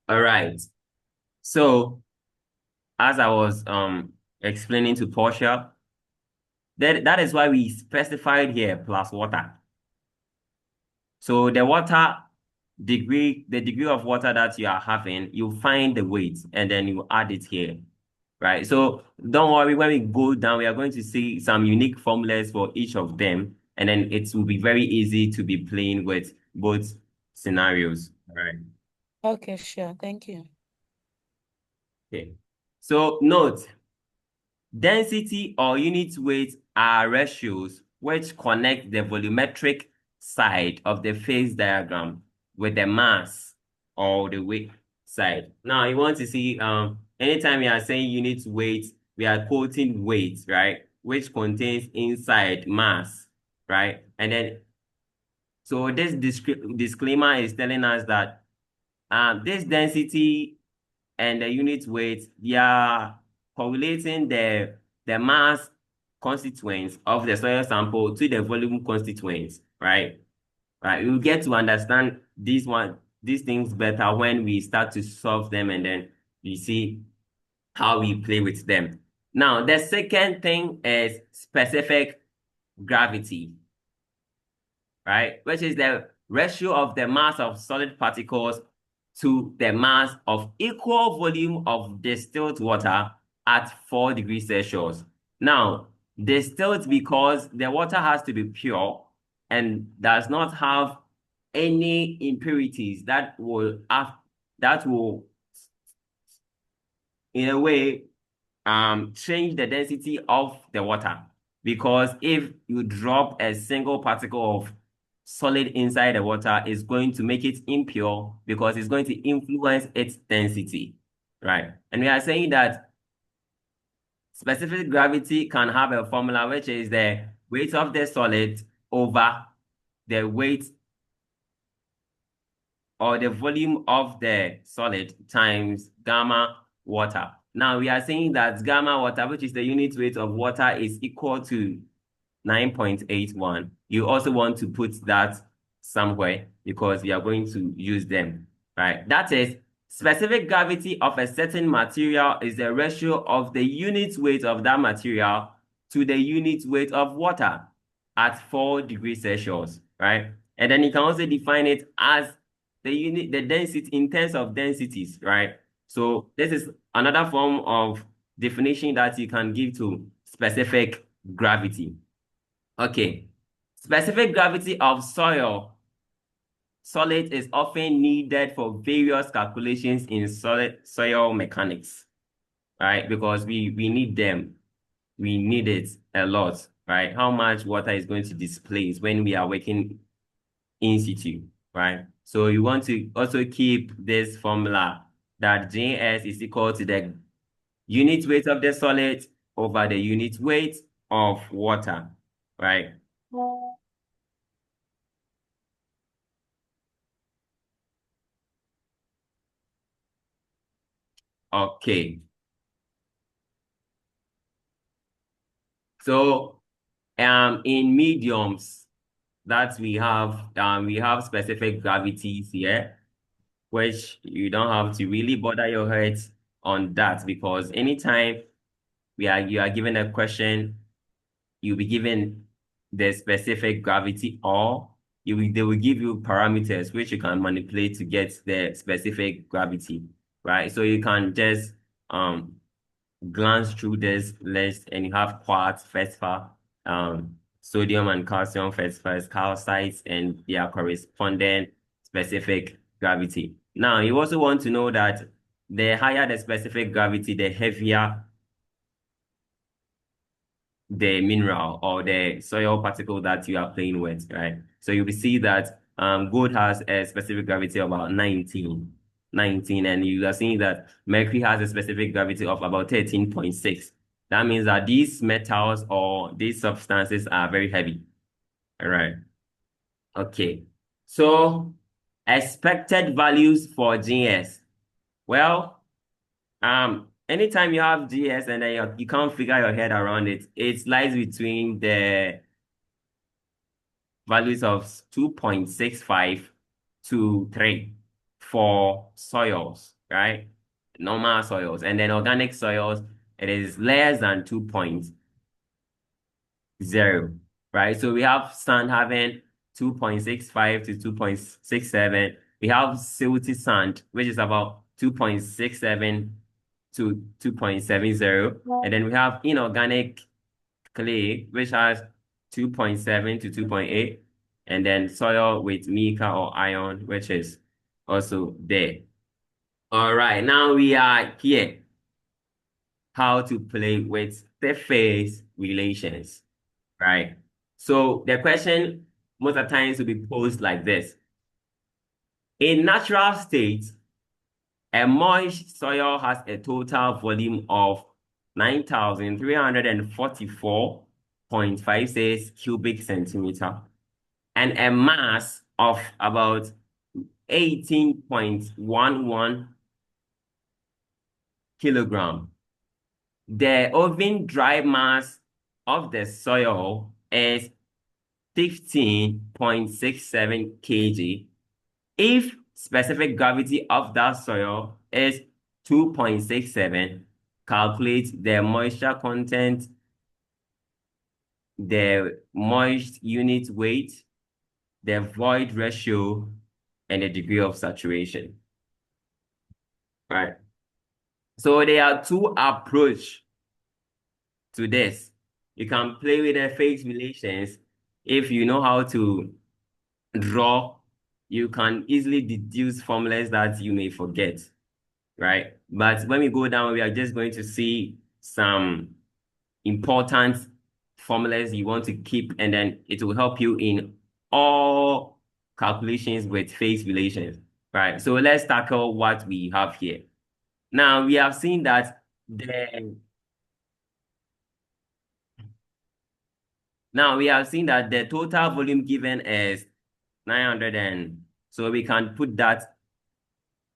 All right. So as I was explaining to Portia, that is why we specified here plus water. So the degree of water that you are having, you find the weight and then you add it here, right? So don't worry, when we go down, we are going to see some unique formulas for each of them, and then it will be very easy to be playing with both scenarios. All right. Okay, sure. Thank you. Okay. So note, density or unit weight are ratios which connect the volumetric side of the phase diagram with the mass or the weight side. Now you want to see anytime we are saying unit weight, we are quoting weight, right? Which contains inside mass, right? And then so this disclaimer is telling us that this density and the unit weight, they are correlating the mass constituents of the soil sample to the volume constituents, right? Right. We'll get to understand these things better when we start to solve them and then we see how we play with them. Now, the second thing is specific gravity, right? Which is the ratio of the mass of solid particles to the mass of equal volume of distilled water at 4 degrees Celsius. Now, distilled because the water has to be pure and does not have any impurities that will in a way change the density of the water. Because if you drop a single particle of solid inside the water, it's going to make it impure because it's going to influence its density, right? And we are saying that specific gravity can have a formula which is the weight of the solid over the weight or the volume of the solid times gamma water. Now we are saying that gamma water, which is the unit weight of water, is equal to 9.81. You also want to put that somewhere because we are going to use them, right? That is, specific gravity of a certain material is the ratio of the unit weight of that material to the unit weight of water at 4 degrees Celsius, right? And then you can also define it as the density in terms of densities, right? So this is another form of definition that you can give to specific gravity. Okay. Specific gravity of solid is often needed for various calculations in solid soil mechanics, right? Because we need them. We need it a lot, right? How much water is going to displace when we are working in situ, right? So you want to also keep this formula that Js is equal to the unit weight of the solid over the unit weight of water, right? Okay. So in mediums that we have specific gravities here, which you don't have to really bother your head on that because anytime you are given a question, you'll be given the specific gravity or they will give you parameters which you can manipulate to get the specific gravity, right? So you can just um glance through this list and you have quartz, feldspar, sodium and calcium phosphorus, calcites, and their corresponding specific gravity. Now, you also want to know that the higher the specific gravity, the heavier the mineral or the soil particle that you are playing with, right? So you will see that gold has a specific gravity of about 19, and you are seeing that mercury has a specific gravity of about 13.6. That means that these metals or these substances are very heavy. All right. Okay. So expected values for GS. Well, anytime you have GS and then you can't figure your head around it, it lies between the values of 2.65 to 3. for soils, right? Normal soils. And then organic soils, it is less than 2.0, right? So we have sand having 2.65 to 2.67. We have silty sand, which is about 2.67 to 2.70. And then we have inorganic clay, which has 2.7 to 2.8. And then soil with mica or iron, which is also there. All right, now we are here. How to play with the phase relations, right? So the question most of the times will be posed like this. In natural state, a moist soil has a total volume of 9,344.56 cubic centimeter and a mass of about 18.11 kilogram. The oven dry mass of the soil is 15.67 kg. If specific gravity of that soil is 2.67, calculate the moisture content, the moist unit weight, the void ratio, and the degree of saturation. Right. So there are two approaches to this. You can play with the phase relations. If you know how to draw, you can easily deduce formulas that you may forget, right? But when we go down, we are just going to see some important formulas you want to keep, and then it will help you in all calculations with phase relations, right? So let's tackle what we have here. Now, we have seen that the total volume given is 900, and so we can put that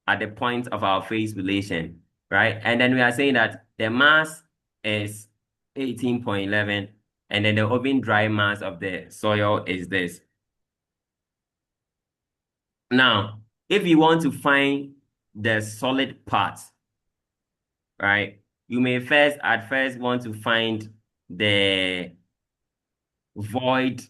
at the point of our phase relation, right? And then we are saying that the mass is 18.11, and then the oven dry mass of the soil is this. Now, if you want to find the solid part, right, you may at first want to find the void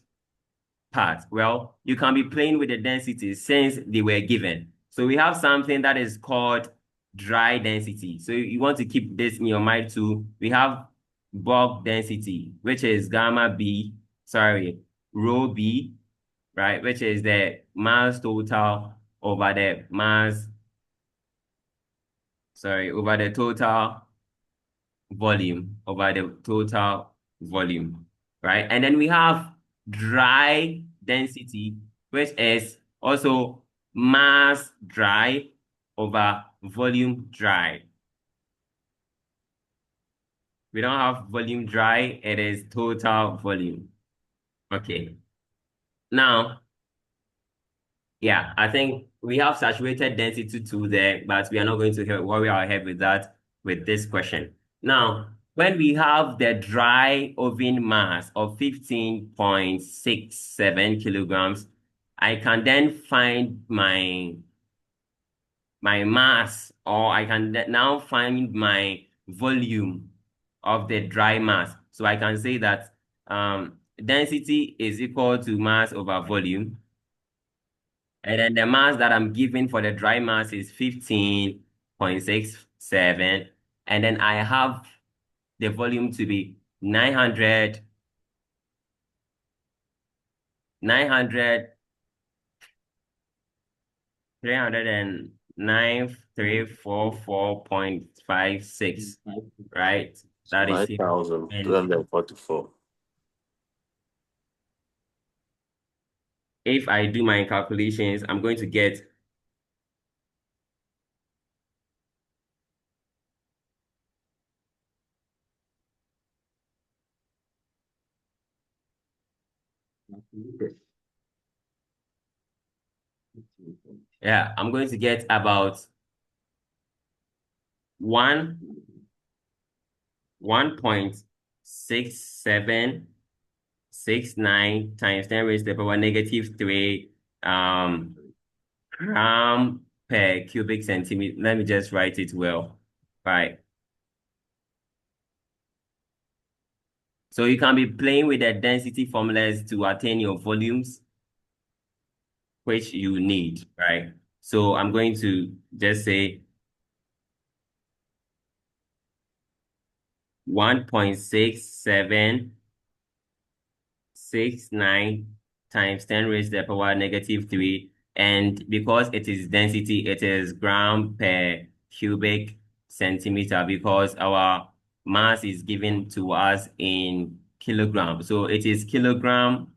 part. Well, you can be playing with the density since they were given. So we have something that is called dry density. So you want to keep this in your mind too. We have bulk density, which is rho B, right? Which is the mass total over the over the total volume, right? And then we have dry density, which is also mass dry over volume dry. We don't have volume dry, it is total volume. Okay. Now, yeah, I think we have saturated density too there, but we are not going to worry our head with that with this question. Now, when we have the dry oven mass of 15.67 kilograms, I can then find my mass, or I can now find my volume of the dry mass. So I can say that density is equal to mass over volume. And then the mass that I'm given for the dry mass is 15.67. And then I have the volume to be 900, 309,344.56, right? That is it. And 9,344. if I do my calculations, I'm going to get I'm going to get about 1.6769 times 10 raised to the power -3 gram per cubic centimeter. Let me just write it well. Right. So you can be playing with the density formulas to attain your volumes, which you need, right? So I'm going to just say 1.6769 times 10 raised to the power negative 3. And because it is density, it is gram per cubic centimeter because our mass is given to us in kilogram. So it is kilogram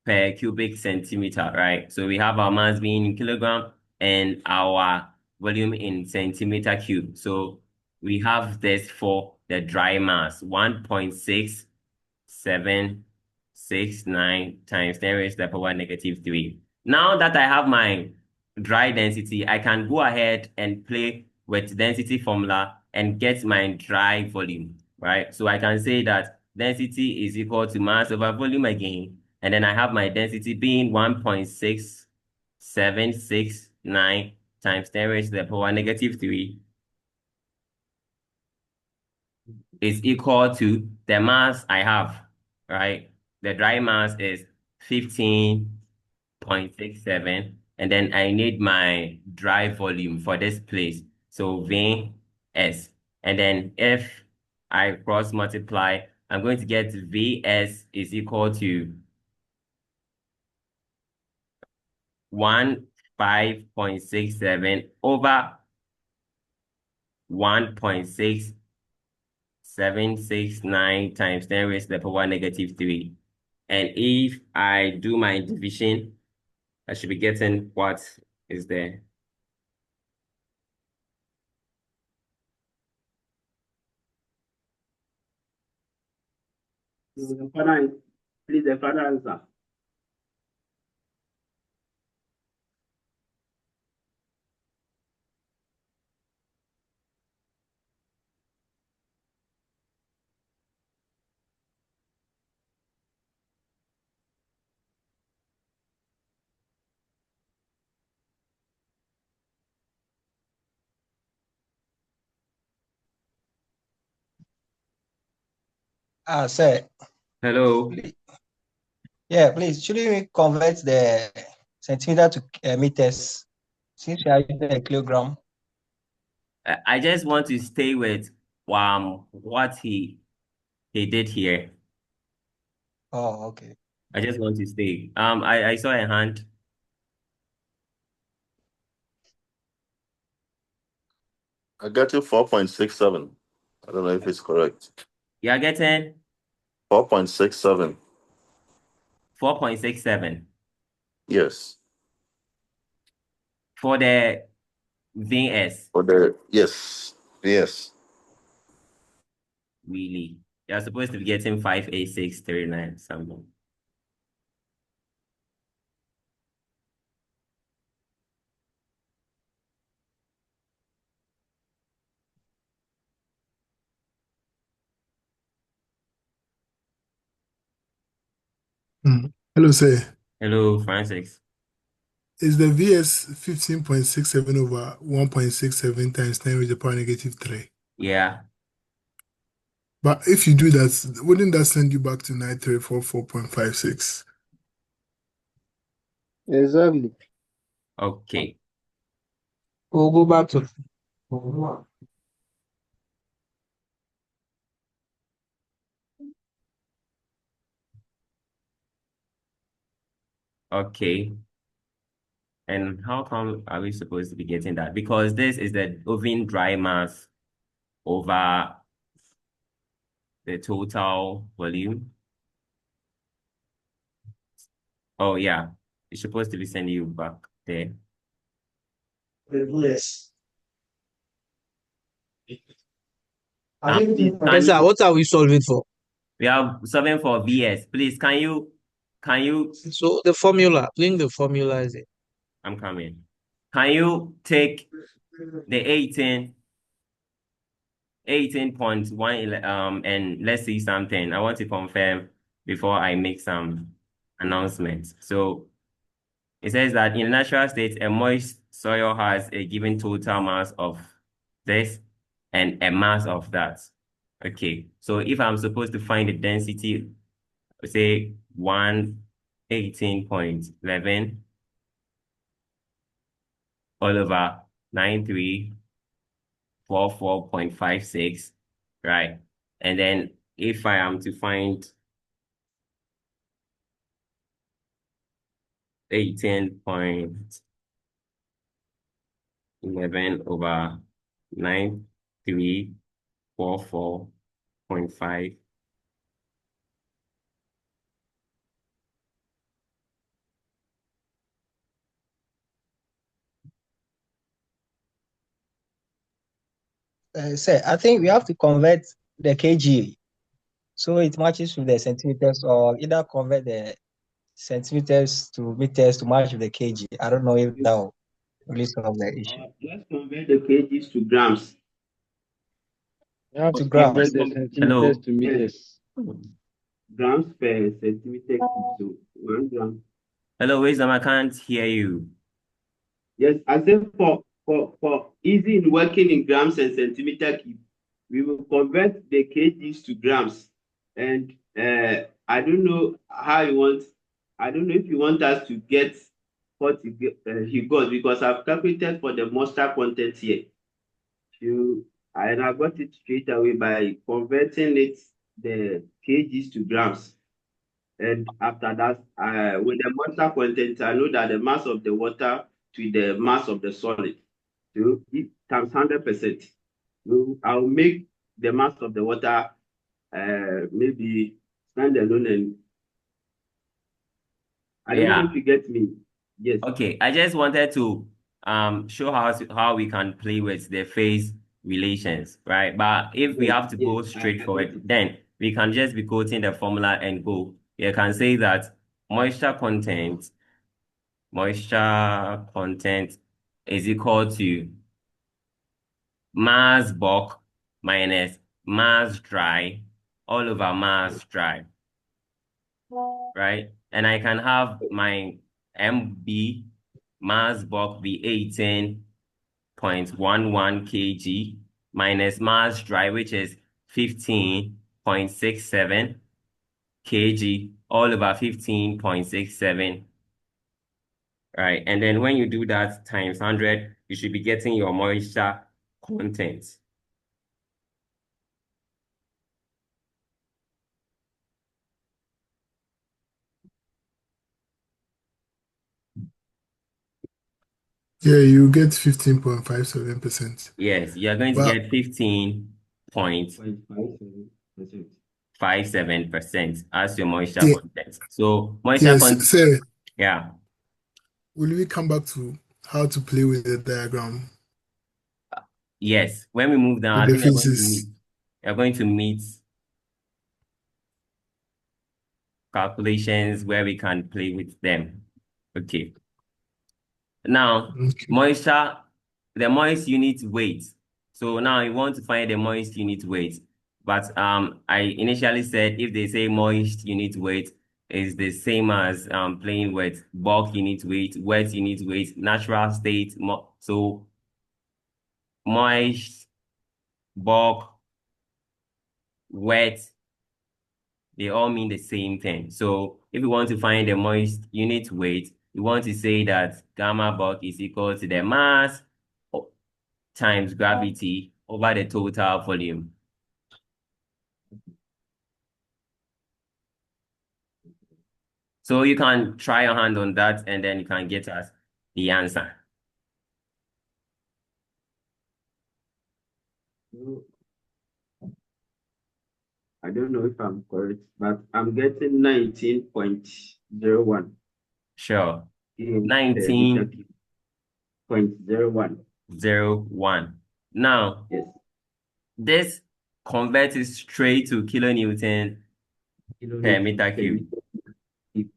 per cubic centimeter, right? So we have our mass being in kilogram and our volume in centimeter cube. So we have this for the dry mass, 1.6769 times 10 raised to the power negative 3. Now that I have my dry density, I can go ahead and play with density formula and get my dry volume, right? So I can say that density is equal to mass over volume again. And then I have my density being 1.6769 times 10 raised to the power negative 3 is equal to the mass I have, right? The dry mass is 15.67. And then I need my dry volume for this place. So Vs. And then if I cross multiply, I'm going to get Vs is equal to 15.67 over 1.6769 times 10 raised to the power negative 3. And if I do my division, I should be getting what is there. The father, please, the father answer. Sir, Hello. yeah, please, should we convert the centimeter to meters since we are using a kilogram? I just want to stay with what he did here. Oh, okay. I just want to stay. I saw a hand. I got you 4.67. I don't know if it's correct. You are getting 4.67. 4.67 Yes. for the VS. For the yes. Yes. Really. You're supposed to be getting 58639 something. Hello, sir. Hello, Francis. Is the VS 15.67 over 1.67 times 10 raised to the power negative 3? Yeah. But if you do that, wouldn't that send you back to 9344.56? Exactly. Okay. We'll go back to. Okay. And how come are we supposed to be getting that? Because this is the oven dry mass over the total volume. Oh, yeah. It's supposed to be sending you back there. Yes. Please, Okay, sir, what are we solving for? we are solving for VS. Please, can you, So the formula, bring the formula is it? I'm coming. Can you take the 18.1, and let's see something. I want to confirm before I make some announcements. So It says that in a natural state, a moist soil has a given total mass of this and a mass of that. Okay, so if I'm supposed to find the density, say 118.11 all over 9344.56, right? And then if I am to find 18.11 over 9344.5. Sir, I think we have to convert the kg so it matches with the centimeters, or either convert the centimeters to meters to match with the kg. I don't know if that will really solve the issue. Let's convert the kgs to grams. You have To to grams. convert the centimeters Hello. to meters. Grams per centimeter cube. So 1 gram. Hello, Wisdom, I can't hear you. Yes, I said for easy in working in grams and centimeter cube, we will convert the kgs to grams. And I don't know how you want. I don't know if you want us to get what he got, because I've calculated for the moisture content here. And I got it straight away by converting the kgs to grams. And after that, with the moisture content, I know that the mass of the water to the mass of the solid, so it times 100%. So I'll make the mass of the water maybe stand alone, and I don't know Yeah. if you get me. Yes. Okay, I just wanted to show how we can play with the phase relations, right? But if we Yes, have to yes, go I straight got forward, it. then we can just be quoting the formula and go. You can say that moisture content, moisture content is equal to mass bulk minus mass dry all over mass dry, right? And I can have my MB mass bulk be 18.11 kg minus mass dry, which is 15.67 kg all over 15.67. Right. And then when you do that times 100, you should be getting your moisture content. Yeah, you get 15.57%. Yes, you're going to But get 0.57%. 15.57% as your moisture yeah, content. So moisture yes, content, sir. yeah. Will we come back to how to play with the diagram Yes. When we move down, with I the think phases? you're going to meet calculations where we can play with them. Okay. Now, Okay. moisture, the moist unit weight. So now you want to find the moist unit weight. But I initially said if they say moist unit weight is the same as playing with bulk unit weight, wet unit weight, natural state. So moist, bulk, wet, they all mean the same thing. So if you want to find the moist unit weight, you want to say that gamma bulk is equal to the mass times gravity over the total volume. So you can try your hand on that and then you can get us the answer. So, I don't know if I'm correct, but I'm getting 19.01 Sure. per meter cube. 0.01. 19.01. Now, Yes. this converts it straight to kilonewton per Kilonewton meter per cube. meter cube.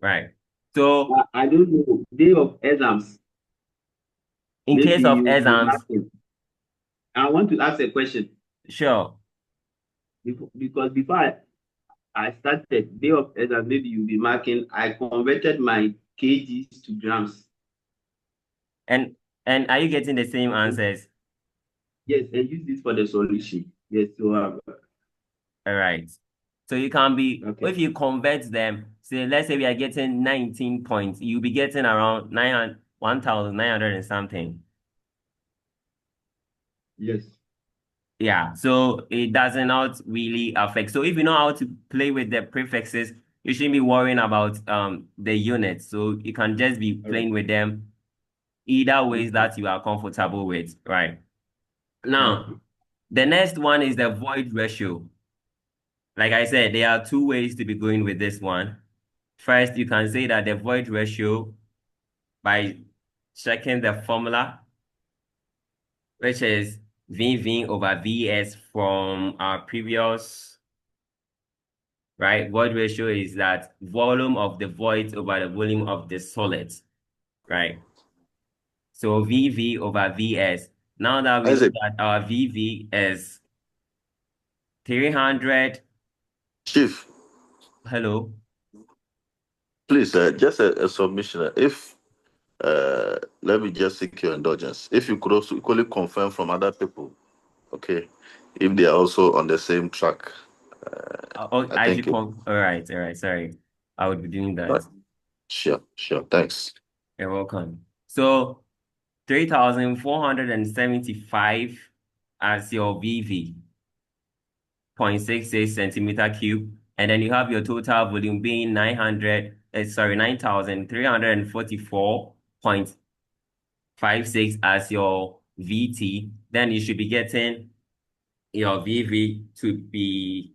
Right. So I don't know. Day of exams. in case Maybe of you'll be exams, laughing. I want to ask a question sure. because before I started day of exam, maybe you'll be marking. I converted my kgs to grams. And are you getting the same answers? Yes, and use this for the solution. Yes, so All right. So you can be, okay. if you convert them, say, let's say we are getting 19 points, you'll be getting around 1,900 and something. Yes. Yeah, so it does not really affect. So if you know how to play with the prefixes, you shouldn't be worrying about the units. So you can just be All right. playing with them either ways Okay. that you are comfortable with, right? Now, Okay. the next one is the void ratio. Like I said, there are two ways to be going with this one. First, you can say that the void ratio by checking the formula, which is VV over VS from our previous, right? Void ratio is that volume of the void over the volume of the solid, right? So VV over VS. Now that we know Isaac, that our VV is 300, Chief, hello. please, just a submission. If let me just seek your indulgence. If you could also equally confirm from other people, okay, if they are also on the same track, Oh, I I think should come. All right, sorry. I would be doing right. that. Sure. Thanks. You're welcome. So 3,475 as your VV, 0.66 centimeter cube. And then you have your total volume being 9,344.56 as your VT. Then you should be getting your VV to be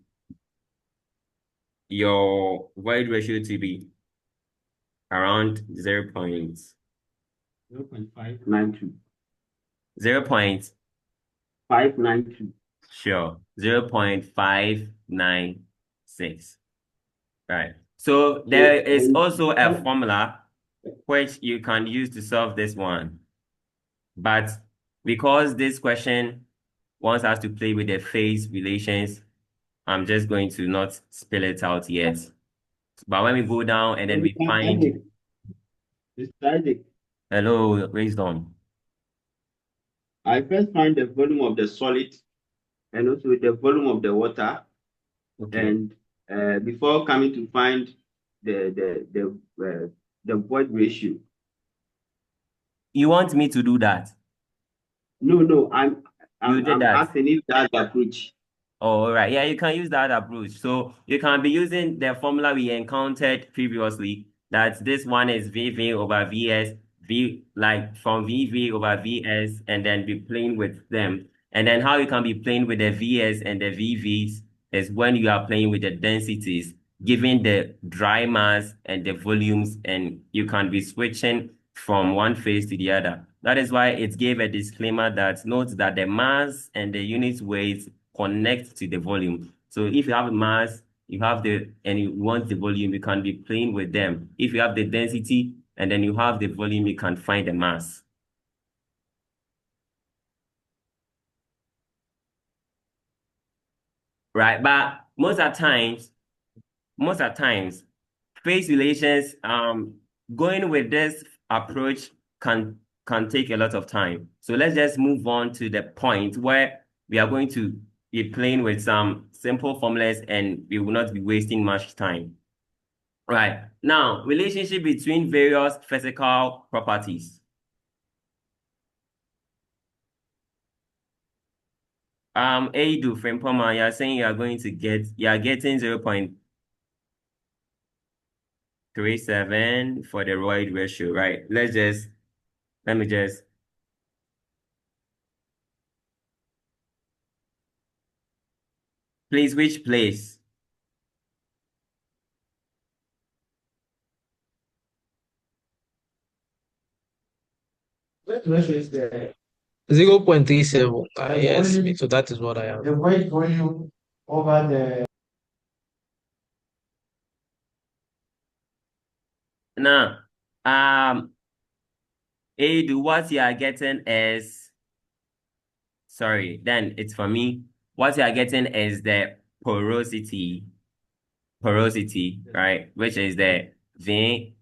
your void ratio to be around 0.592. 0 point, 592. sure, 0.596. Right. So So there is also a formula which you can use to solve this one. But because this question wants us to play with the phase relations, I'm just going to not spell it out yet. But when we go down and then we Mr. find, Isaac, Mr. Isaac, hello, raised on. I first find the volume of the solid and also the volume of the water, Okay. and before coming to find the void ratio. You want me to do that? No, You did I'm that. asking if that's the approach. Oh, all right. Yeah, you can use that approach. So you can be using the formula we encountered previously, that this one is VV over VS, like from VV over VS, and then be playing with them. And then how you can be playing with the VS and the VVs is when you are playing with the densities, given the dry mass and the volumes, and you can be switching from one phase to the other. That is why it gave a disclaimer that notes that the mass and the unit weight connect to the volume. So if you have mass, and you want the volume, you can be playing with them. If you have the density and then you have the volume, you can find the mass. Right? But most of the times, phase relations, going with this approach can take a lot of time. So let's just move on to the point where we are going to be playing with some simple formulas and we will not be wasting much time. Right. Now, relationship between various physical properties. Aidu Frimpoma, you are saying you are getting 0.37 for the Royd ratio, right? Let me just, please, which place? What ratio is there? 0.37. Yes, so that is what I am. The weight volume over the Now, Aidu, what you are getting is, sorry, then it's for me. What you are getting is the porosity. porosity, right? Which is the V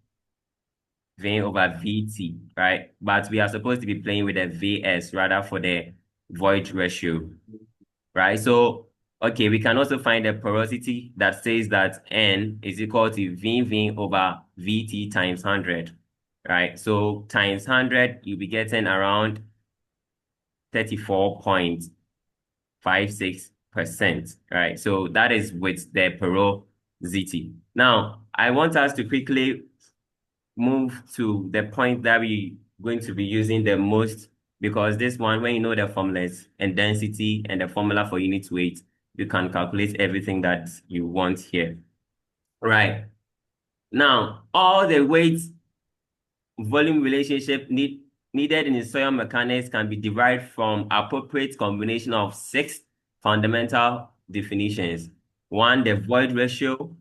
over VT, right? But we are supposed to be playing with the VS rather for the void ratio, right? So, okay, we can also find the porosity that says that N is equal to V over VT times 100, right? So times 100, you'll be getting around 34.56%, right? So that is with the porosity. Now, I want us to quickly move to the point that we're going to be using the most, because this one, when you know the formulas and density and the formula for unit weight, you can calculate everything that you want here. Right. Now, all the weight volume relationship needed in soil mechanics can be derived from appropriate combination of 6 fundamental definitions. 1, the void ratio.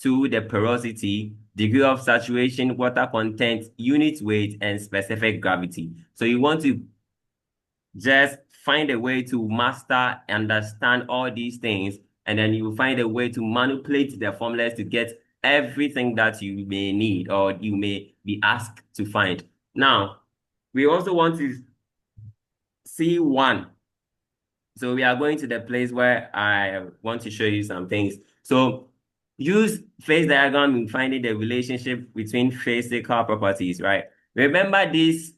2, the porosity, degree of saturation, water content, unit weight, and specific gravity. So you want to just find a way to master, understand all these things, and then you find a way to manipulate the formulas to get everything that you may need or you may be asked to find. Now, we also want to see one. So we are going to the place where I want to show you some things. So use phase diagram in finding the relationship between physical properties, right? Remember these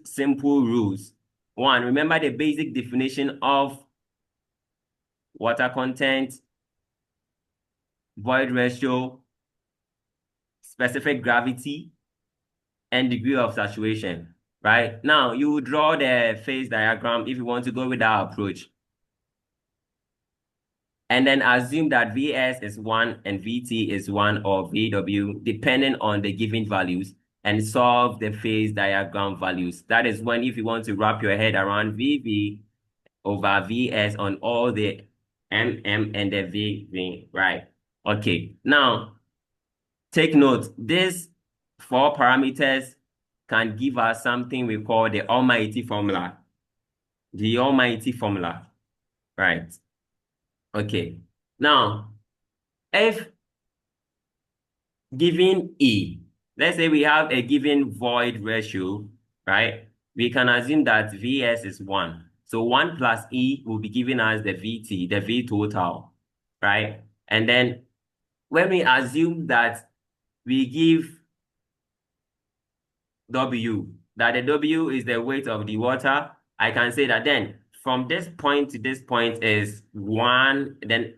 simple rules. 1, remember the basic definition of water content, void ratio, specific gravity, and degree of saturation, right? Now, you will draw the phase diagram if you want to go with that approach. And then assume that Vs is 1 and Vt is 1 or Vw, depending on the given values, and solve the phase diagram values. That is when, if you want to wrap your head around Vv over Vs on all the mm and the Vv, right? Okay, now take note, these 4 parameters can give us something we call the almighty formula. The almighty formula, right? Okay, now, if given E, let's say we have a given void ratio, right? We can assume that Vs is 1. So 1 plus E will be giving us the Vt, the V total, right? And then when we assume that we give W, that the W is the weight of the water, I can say that then from this point to this point is 1, then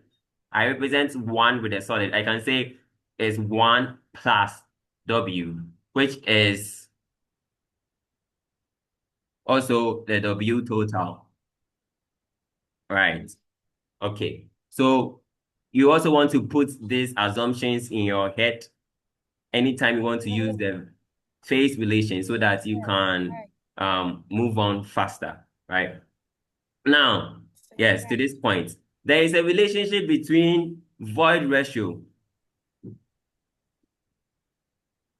I represent 1 with a solid. I can say is 1 plus W, which is also the W total. Right. Okay. So you also want to put these assumptions in your head anytime you want to use the phase relation so that you can move on faster. Right. Now, yes, to this point, there is a relationship between void ratio.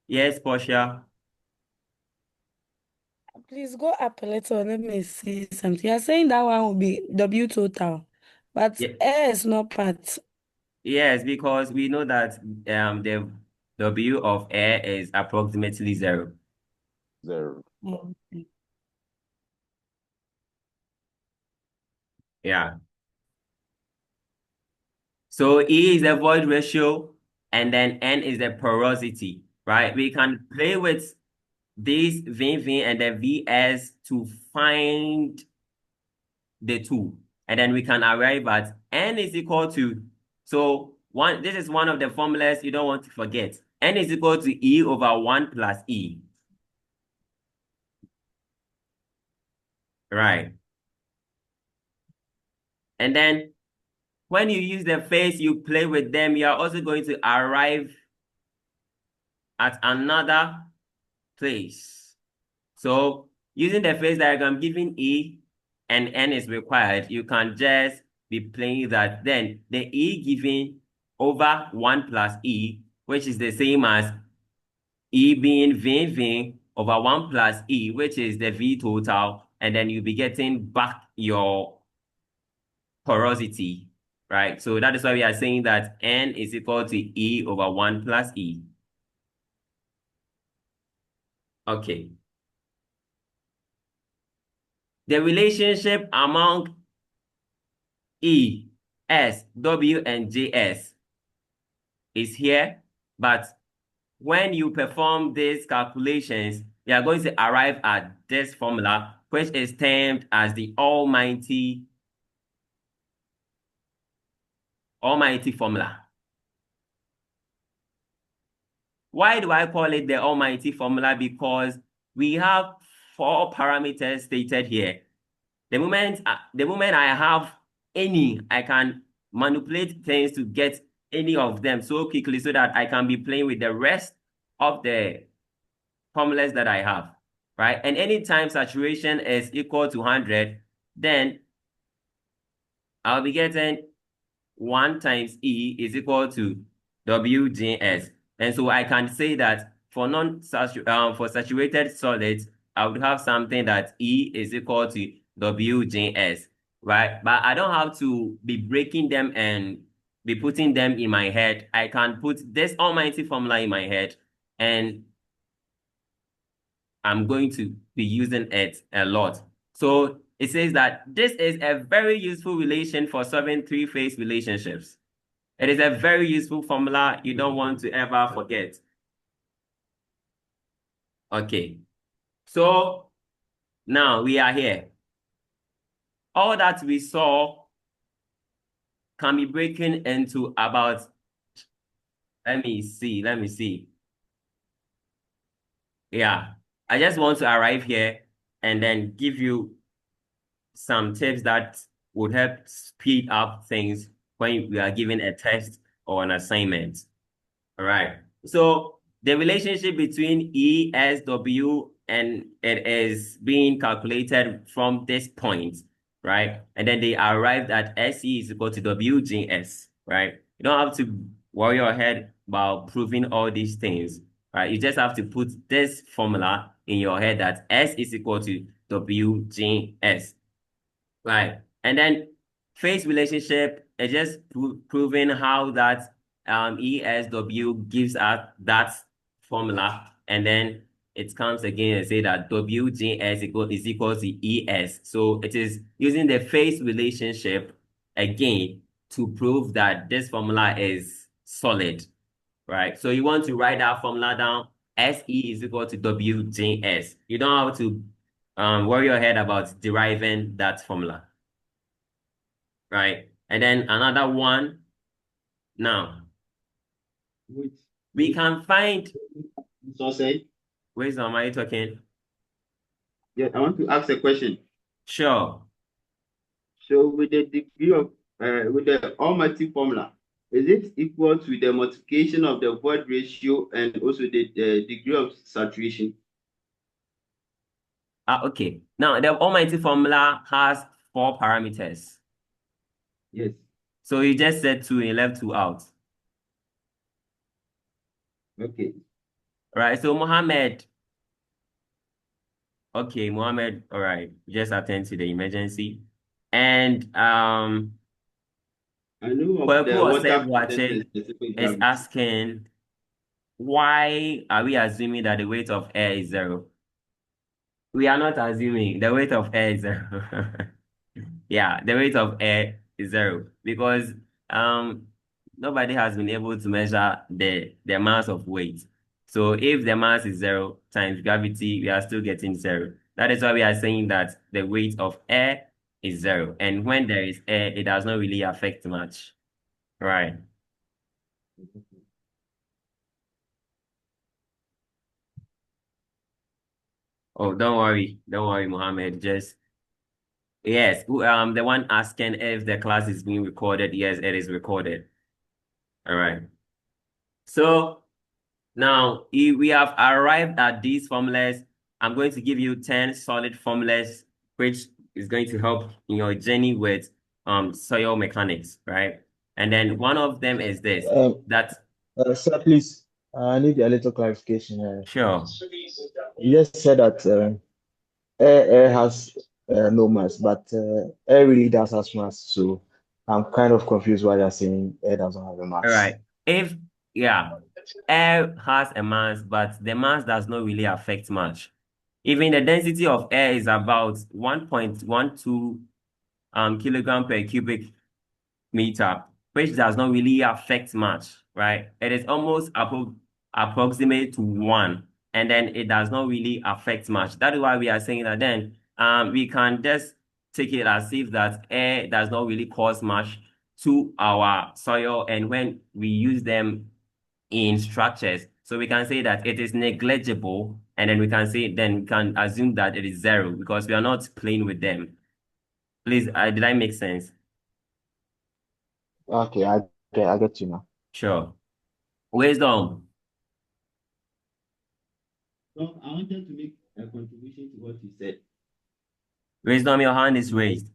Yes, Portia. Please go up a little. Let me see something. You're saying that one will be W total, but Yeah. air is not part. Yes, because we know that the W of air is approximately 0. 0. Okay. Yeah. So E is the void ratio, and then N is the porosity, right? We can play with this VV and the VS to find the two. And then we can arrive at N is equal to, so this is one of the formulas you don't want to forget. N is equal to E over 1 plus E. Right. And then when you use the phase, you play with them, you are also going to arrive at another place. So using the phase diagram, given E and N is required, you can just be playing that. Then the E given over 1 plus E, which is the same as E being V over 1 plus E, which is the V total. And then you'll be getting back your porosity, right? So that is why we are saying that N is equal to E over 1 plus E. Okay. The relationship among E, S, W, and JS is here, but when you perform these calculations, you are going to arrive at this formula, which is termed as the almighty formula. Why do I call it the almighty formula? Because we have 4 parameters stated here. The moment I have any, I can manipulate things to get any of them so quickly so that I can be playing with the rest of the formulas that I have, right? And anytime saturation is equal to 100, then I'll be getting 1 times E is equal to WGS. And so I can say that for for saturated solids, I would have something that E is equal to WGS, right? But I don't have to be breaking them and be putting them in my head. I can put this almighty formula in my head, and I'm going to be using it a lot. So it says that this is a very useful relation for solving three-phase relationships. It is a very useful formula you don't want to ever forget. Okay. So now we are here. All that we saw can be broken into about, let me see. Yeah. I just want to arrive here and then give you some tips that would help speed up things when we are given a test or an assignment. All right. So the relationship between ESW and it is being calculated from this point, right? And then they arrived at SE is equal to WGS, right? You don't have to worry your head about proving all these things, right? You just have to put this formula in your head that S is equal to WGS. Right. And then phase relationship is just proving how that ESW gives us that formula. And then it comes again and say that WGS is equal to ES. So it is using the phase relationship again to prove that this formula is solid, right? So you want to write that formula down. SE is equal to WGS. You don't have to worry your head about deriving that formula, right? And then another one. Now, we can find. So say, Wisdom, are you talking? yeah, I want to ask a question. Sure. So with the degree of with the almighty formula, is it equal to the multiplication of the void ratio and also the degree of saturation? Okay. Now, the almighty formula has 4 parameters. Yes. So you just said 2 and you left 2 out. Okay. Right. So Mohammed. Okay, Mohammed. All right. Just attend to the emergency. And I know of Kweku the water process Osei and specific is gravity. asking, why are we assuming that the weight of air is 0? We are not assuming the weight of air is 0. Yeah, the weight of air is 0 because nobody has been able to measure the mass of weight. So if the mass is 0 times gravity, we are still getting 0. That is why we are saying that the weight of air is 0. And when there is air, it does not really affect much. Right. Oh, don't worry, Mohammed. Just yes. The one asking if the class is being recorded. Yes, it is recorded. All right. So now if we have arrived at these formulas. I'm going to give you 10 solid formulas, which is going to help in your journey with soil mechanics, right? And then one of them is this. That Sir, please, I need a little clarification. sure. You just said that air has no mass, but air really does have mass. So I'm kind of confused why you're saying air doesn't have a All mass. right. If, yeah, air has a mass, but the mass does not really affect much. Even the density of air is about 1.12 kilogram per cubic meter, which does not really affect much, right? It is almost approximate to 1, and then it does not really affect much. That is why we are saying that then we can just take it as if that air does not really cause much to our soil, and when we use them in structures, so we can say that it is negligible, and then we can assume that it is zero because we are not playing with them. Please, did I make sense? Okay, I get you now. Sure. Wisdom. So I wanted to make a contribution to what you said. Wisdom, your hand is raised.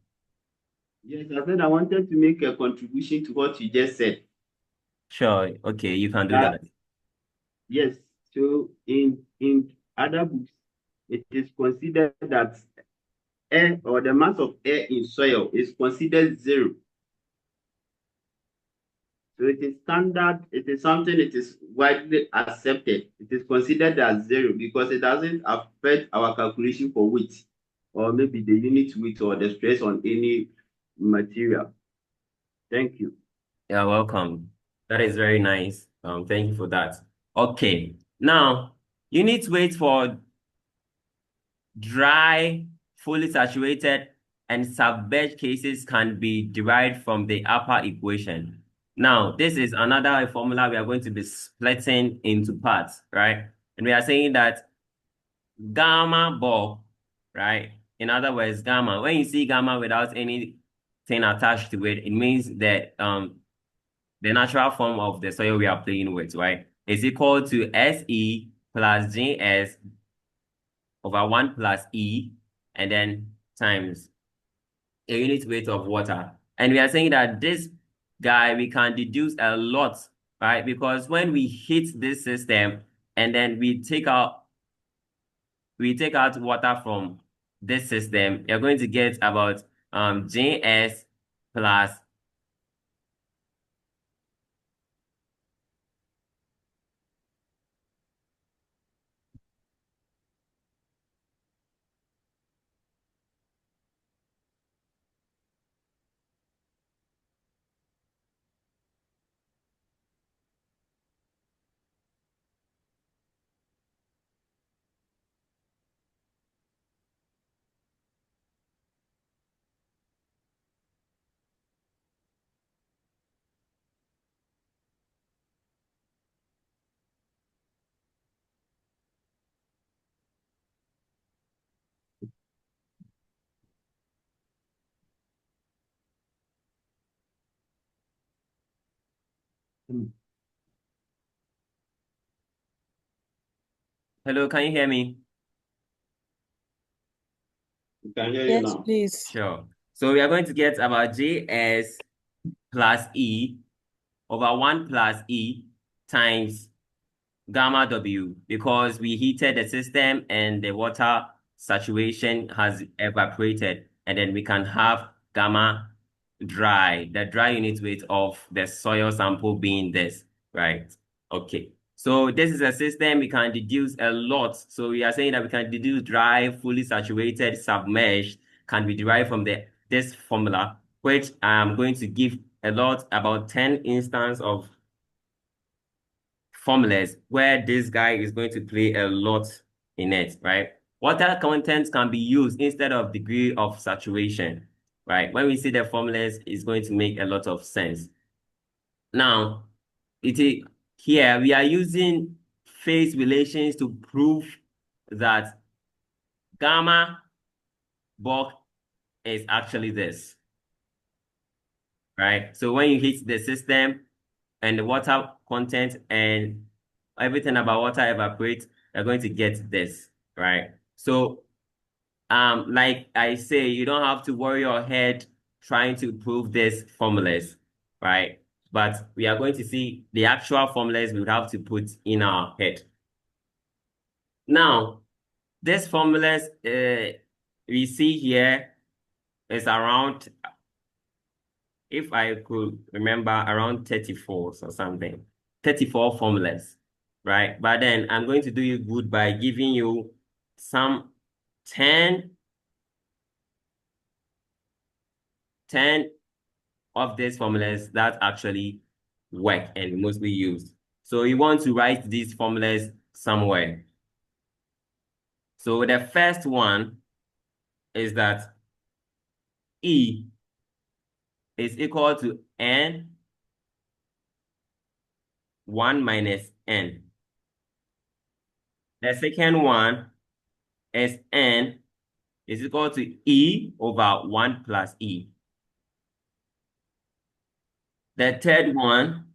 Yes, I said I wanted to make a contribution to what you just said. Sure. Okay, you can do That that. yes, so in other books, it is considered that air or the mass of air in soil is considered zero. So it is standard, it is something it is widely accepted. It is considered as zero because it doesn't affect our calculation for weight or maybe the unit weight or the stress on any material. Thank you. You're welcome. That is very nice. Thank you for that. Okay. Now, you need to wait for dry, fully saturated, and submerged cases can be derived from the upper equation. Now, this is another formula we are going to be splitting into parts, right? And we are saying that gamma bulk, right? In other words, gamma. When you see gamma without anything attached to it, it means that the natural form of the soil we are playing with, right, is equal to Se plus Js over 1 plus E, and then times a unit weight of water. And we are saying that this guy, we can deduce a lot, right? Because when we hit this system and then we take out water from this system, you're going to get about Js plus hello, can you hear me? We can hear you Yes, now. please. Sure. So we are going to get about Js plus E over 1 plus E times gamma W because we heated the system and the water saturation has evaporated, and then we can have gamma dry, the dry unit weight of the soil sample being this, right? Okay. So this is a system we can deduce a lot. So we are saying that we can deduce dry, fully saturated, submerged can be derived from this formula, which I'm going to give a lot, about 10 instances of formulas where this guy is going to play a lot in it, right? Water content can be used instead of degree of saturation, right? When we see the formulas, it's going to make a lot of sense. Now, here we are using phase relations to prove that gamma bulk is actually this, right? So when you hit the system and the water content and everything about water evaporates, you're going to get this, right? So, like I say, you don't have to worry your head trying to prove these formulas, right? But we are going to see the actual formulas we would have to put in our head. Now, these formulas we see here is around if I could remember, around 34 or something, 34 formulas, right? But then I'm going to do you good by giving you some 10 of these formulas that actually work and mostly used. So you want to write these formulas somewhere. So the first one is that E is equal to N 1 minus N. The second one is N is equal to E over 1 plus E. The third one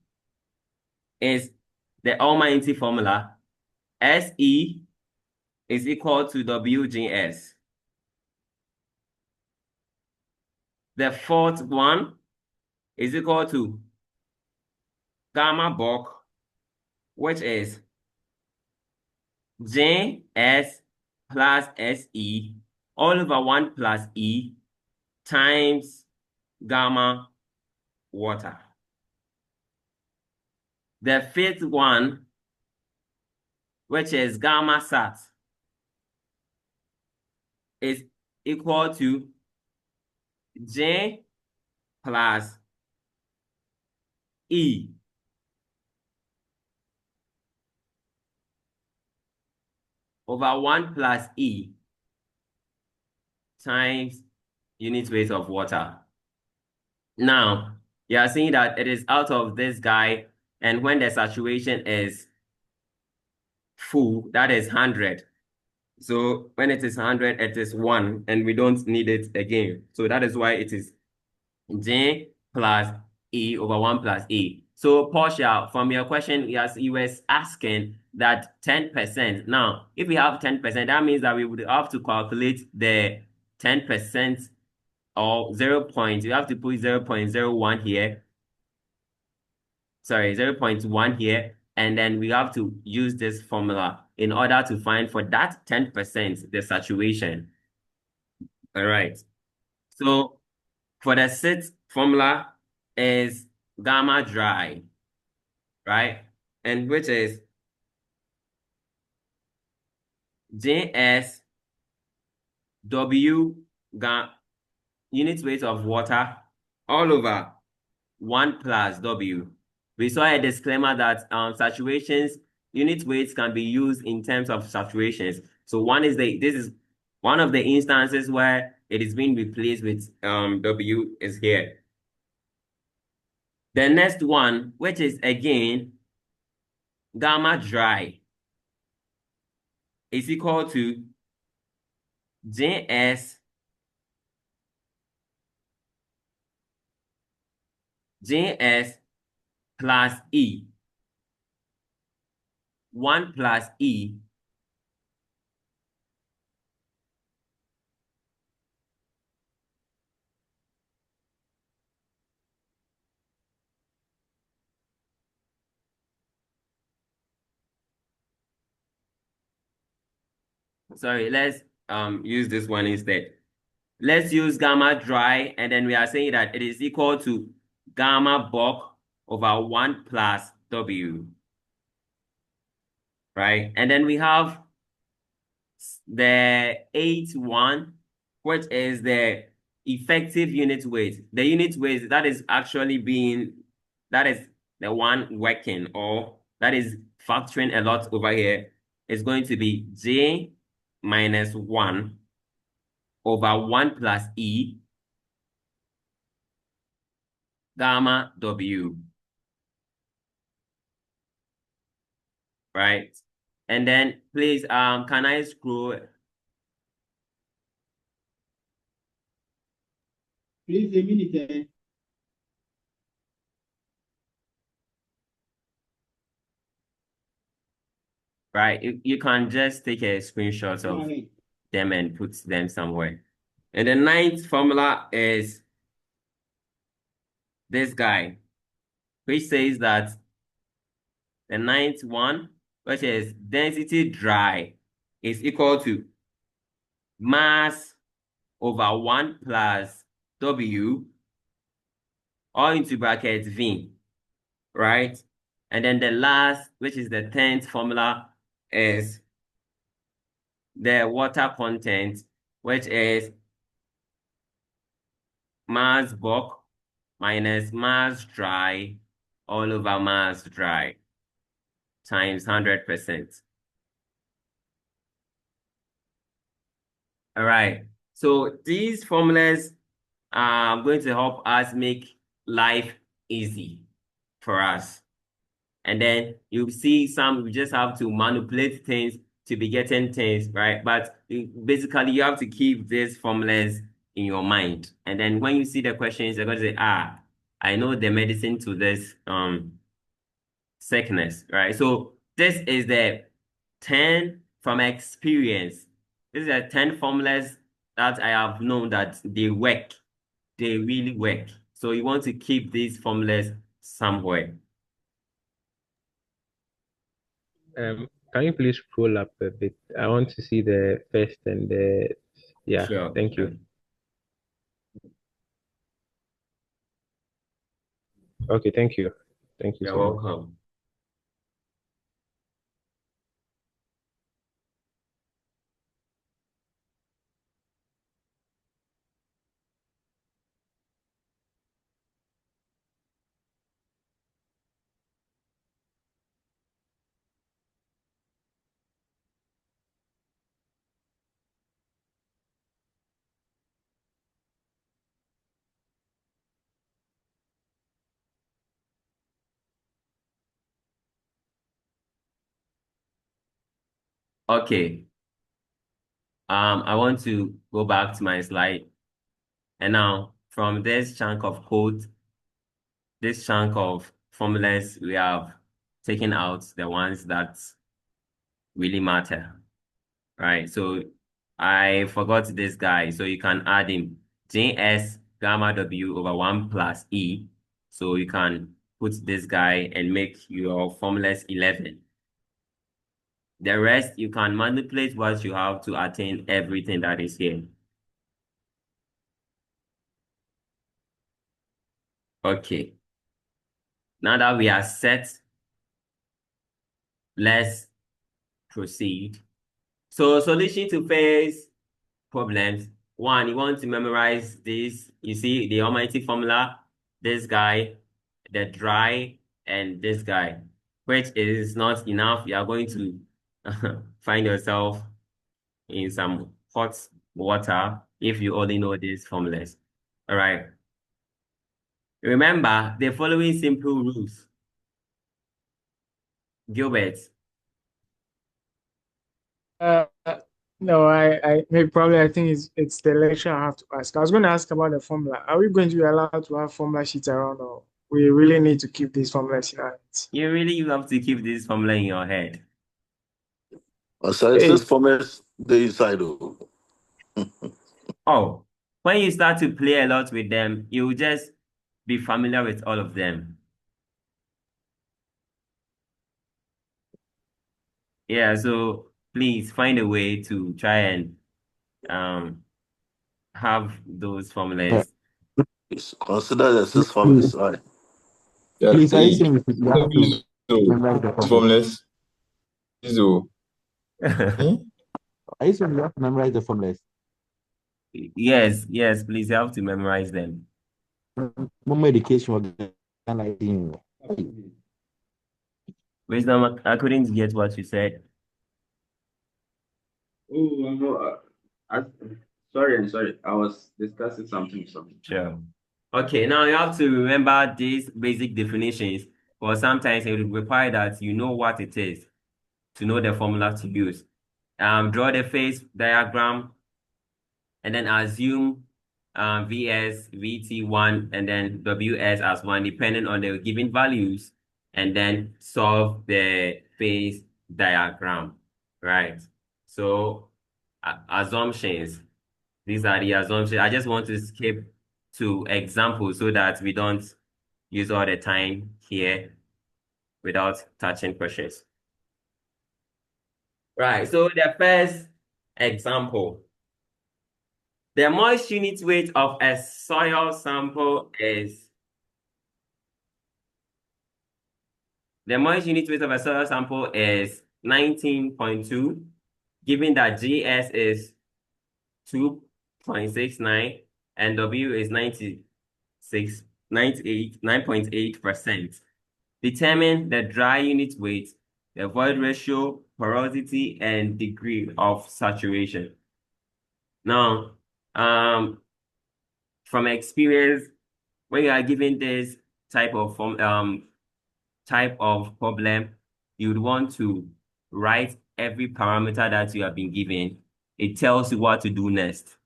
is the almighty formula, SE is equal to WGS. The fourth one is equal to gamma bulk, which is JS plus SE all over 1 plus E times gamma water. The fifth one, which is gamma sat, is equal to J plus E over 1 plus E times unit weight of water. Now, you are seeing that it is out of this guy, and when the saturation is full, that is 100. So when it is 100, it is 1, and we don't need it again. So that is why it is J plus E over 1 plus E. So Portia, from your question, yes, you were asking that 10%. Now, if we have 10%, that means that we would have to calculate the 10% or 0. You have to put 0.01 here. Sorry, 0.1 here. And then we have to use this formula in order to find for that 10% the saturation. All right. So for the sixth formula is gamma dry, right? And which is JS W unit weight of water all over 1 plus W. We saw a disclaimer that saturations, unit weights can be used in terms of saturations. So this is one of the instances where it is being replaced with W is here. The next one, which is again gamma dry, is equal to JS plus E, 1 plus E sorry, let's use this one instead. Let's use gamma dry, and then we are saying that it is equal to gamma bulk over 1 plus W, right? And then we have the eighth one, which is the effective unit weight. The unit weight that is actually that is the one working, or that is factoring a lot over here, is going to be J minus 1 over 1 plus E gamma W, right? And then please, can I scroll? Please, a minute. Right, you can just take a screenshot of them and put them somewhere. And the ninth formula is this guy, which says that the ninth one, which is density dry, is equal to mass over 1 plus W or into brackets V, right? And then the last, which is the 10th formula, is the water content, which is mass bulk minus mass dry all over mass dry times 100%. All right. So these formulas are going to help us make life easy for us. And then you see some, you just have to manipulate things to be getting things, right? But basically, you have to keep these formulas in your mind. And then when you see the questions, you're going to say, I know the medicine to this sickness, right? So this is the 10 from experience. These are 10 formulas that I have known that they work. They really work. So you want to keep these formulas somewhere. Can you please scroll up a bit? I want to see the first and the yeah. Sure. Thank you. Okay, thank you. Thank you You're so much. welcome. Okay. I want to go back to my slide. And now from this chunk of code, this chunk of formulas, we have taken out the ones that really matter, right? So I forgot this guy, so you can add him. JS gamma W over 1 plus E. So you can put this guy and make your formulas 11. The rest, you can manipulate what you have to attain everything that is here. Okay. Now that we are set, let's proceed. So solution to face problems. One, you want to memorize this. You see the almighty formula, this guy, the dry, and this guy, which is not enough. You are going to find yourself in some hot water if you only know these formulas. All right. Remember the following simple rules. Gilbert. Uh, no, I maybe probably I think it's the lecture I have to ask. I was going to ask about the formula. Are we going to be allowed to have formula sheets around, or we really need to keep these formulas in our heads? You really have to keep this formula in your head. So it's Hey, this format the inside. Oh, when you start to play a lot with them, you will just be familiar with all of them. Yeah, so please find a way to try and have those formulas. Consider the six Please, formulas, right? are you saying we have to Please, oh, memorize the formula? formless. Please, oh. Are you saying we have to memorize the formulas? Yes, please, you have to memorize them. More education was like Wisdom, I couldn't get what you said. Oh, no, sorry, I'm sorry. I was discussing something. Sure. Okay, now you have to remember these basic definitions, or sometimes it will require that you know what it is to know the formula to use. Draw the phase diagram and then assume VS, VT1, and then WS as 1, depending on the given values, and then solve the phase diagram, right? So assumptions, these are the assumptions. I just want to skip to examples so that we don't use all the time here without touching questions. Right, so the first example. The moist unit weight of a soil sample is The moist unit weight of a soil sample is 19.2, given that GS is 2.69 and W is 9.8%. Determine the dry unit weight, the void ratio, porosity, and degree of saturation. Now, from experience, when you are given this type of problem, you would want to write every parameter that you have been given. It tells you what to do next.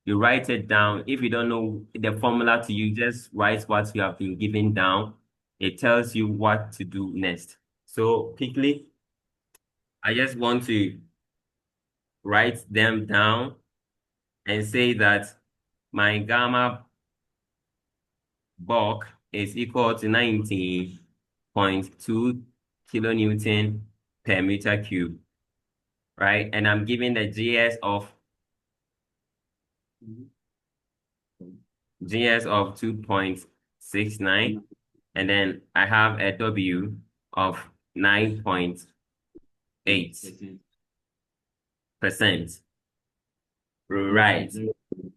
You write it down. If you don't know the formula to use, just write what you have been given down. It tells you what to do next. So quickly, I just want to write them down and say that my gamma bulk is equal to 19.2 kilonewton per meter cube, right? And I'm given the GS of 2.69, and then I have a W of 9.8%. Right.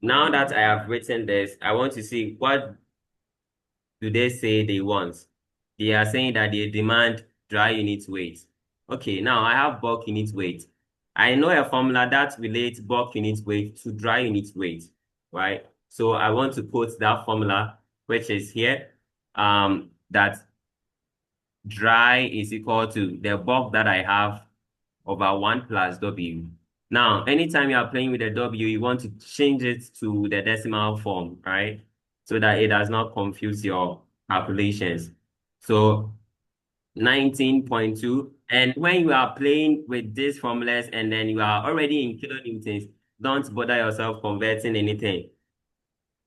Now that I have written this, I want to see what do they say they want. They are saying that they demand dry unit weight. Okay, now I have bulk unit weight. I know a formula that relates bulk unit weight to dry unit weight, right? So I want to put that formula, which is here, that dry is equal to the bulk that I have over 1 plus W. Now, anytime you are playing with the W, you want to change it to the decimal form, right? So that it does not confuse your calculations. So 19.2. And when you are playing with these formulas and then you are already in kilonewtons, don't bother yourself converting anything.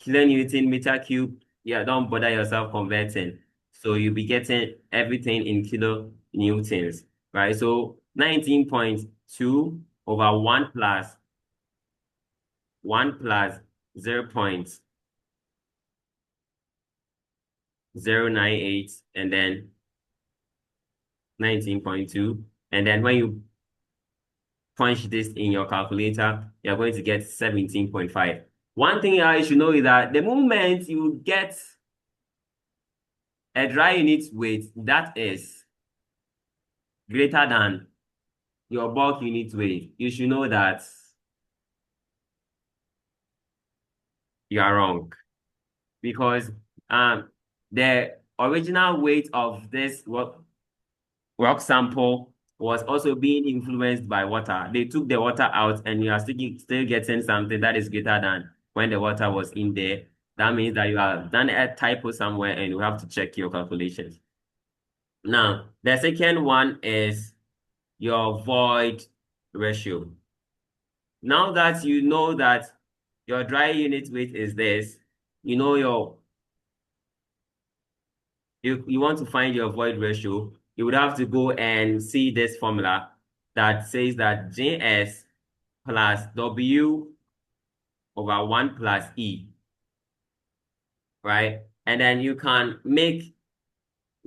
Kilonewton meter cube, yeah, don't bother yourself converting. So you'll be getting everything in kilonewtons, right? So 19.2 over 1 plus 0.098 and then 19.2. And then when you punch this in your calculator, you're going to get 17.5. One thing I should know is that the moment you get a dry unit weight that is greater than your bulk unit weight, you should know that you are wrong. Because the original weight of this rock sample was also being influenced by water. They took the water out and you are still getting something that is greater than when the water was in there. That means that you have done a typo somewhere and you have to check your calculations. Now, the second one is your void ratio. Now that you know that your dry unit weight is this, you know you want to find your void ratio, you would have to go and see this formula that says that JS plus W over 1 plus E, right? And then you can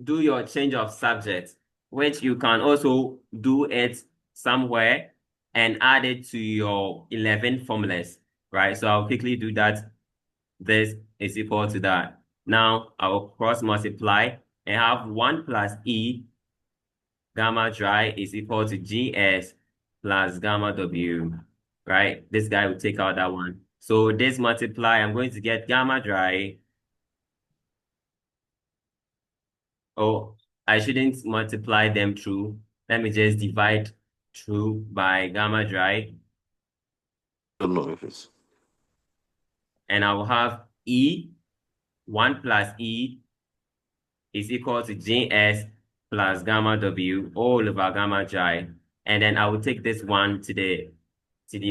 do your change of subject, which you can also do it somewhere and add it to your 11 formulas, right? So I'll quickly do that. This is equal to that. Now I will cross multiply and have 1 plus E gamma dry is equal to GS plus gamma W, right? This guy will take out that one. So this multiply, I'm going to get gamma dry. Oh, I shouldn't multiply them through. Let me just divide through by gamma dry. Don't know if it's And I will have E, 1 plus E is equal to GS plus gamma W all over gamma dry. And then I will take this one to the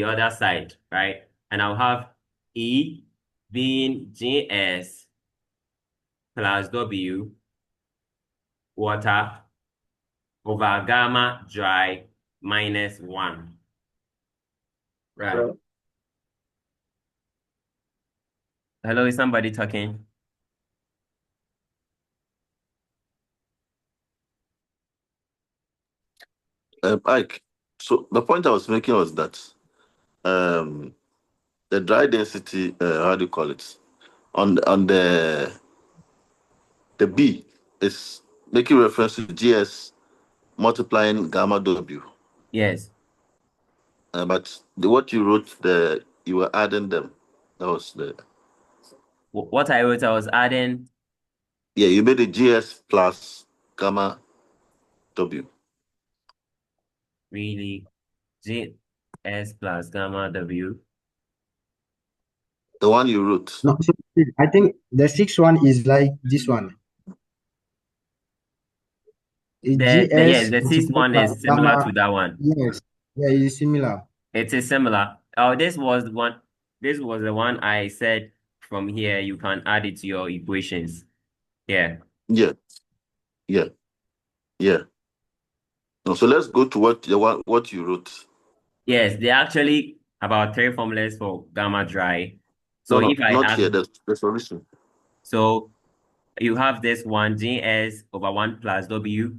other side, right? And I'll have E being GS plus W water over gamma dry minus 1. Right. Hello, is somebody talking? Ike, so the point I was making was that um, the dry density, how do you call it, on the B is making reference to GS multiplying gamma W. Yes. But what you wrote there, you were adding them. That was the What I wrote, I was adding yeah. You made a GS plus gamma W. really GS plus gamma W. The one you wrote. No, so I think the sixth one is like this one. A Yes, GS the sixth multiplied one by is similar to gamma. that one. Yes, yeah, it is similar. It is similar. Oh, this was one. This was the one I said from here. You can add it to your equations. Yeah. Yeah, yeah, yeah. No, so let's go to what you wrote. Yes, there are actually about three formulas for gamma dry. No, So no, if I not ask, here. The solution. so you have this one GS over 1 plus W,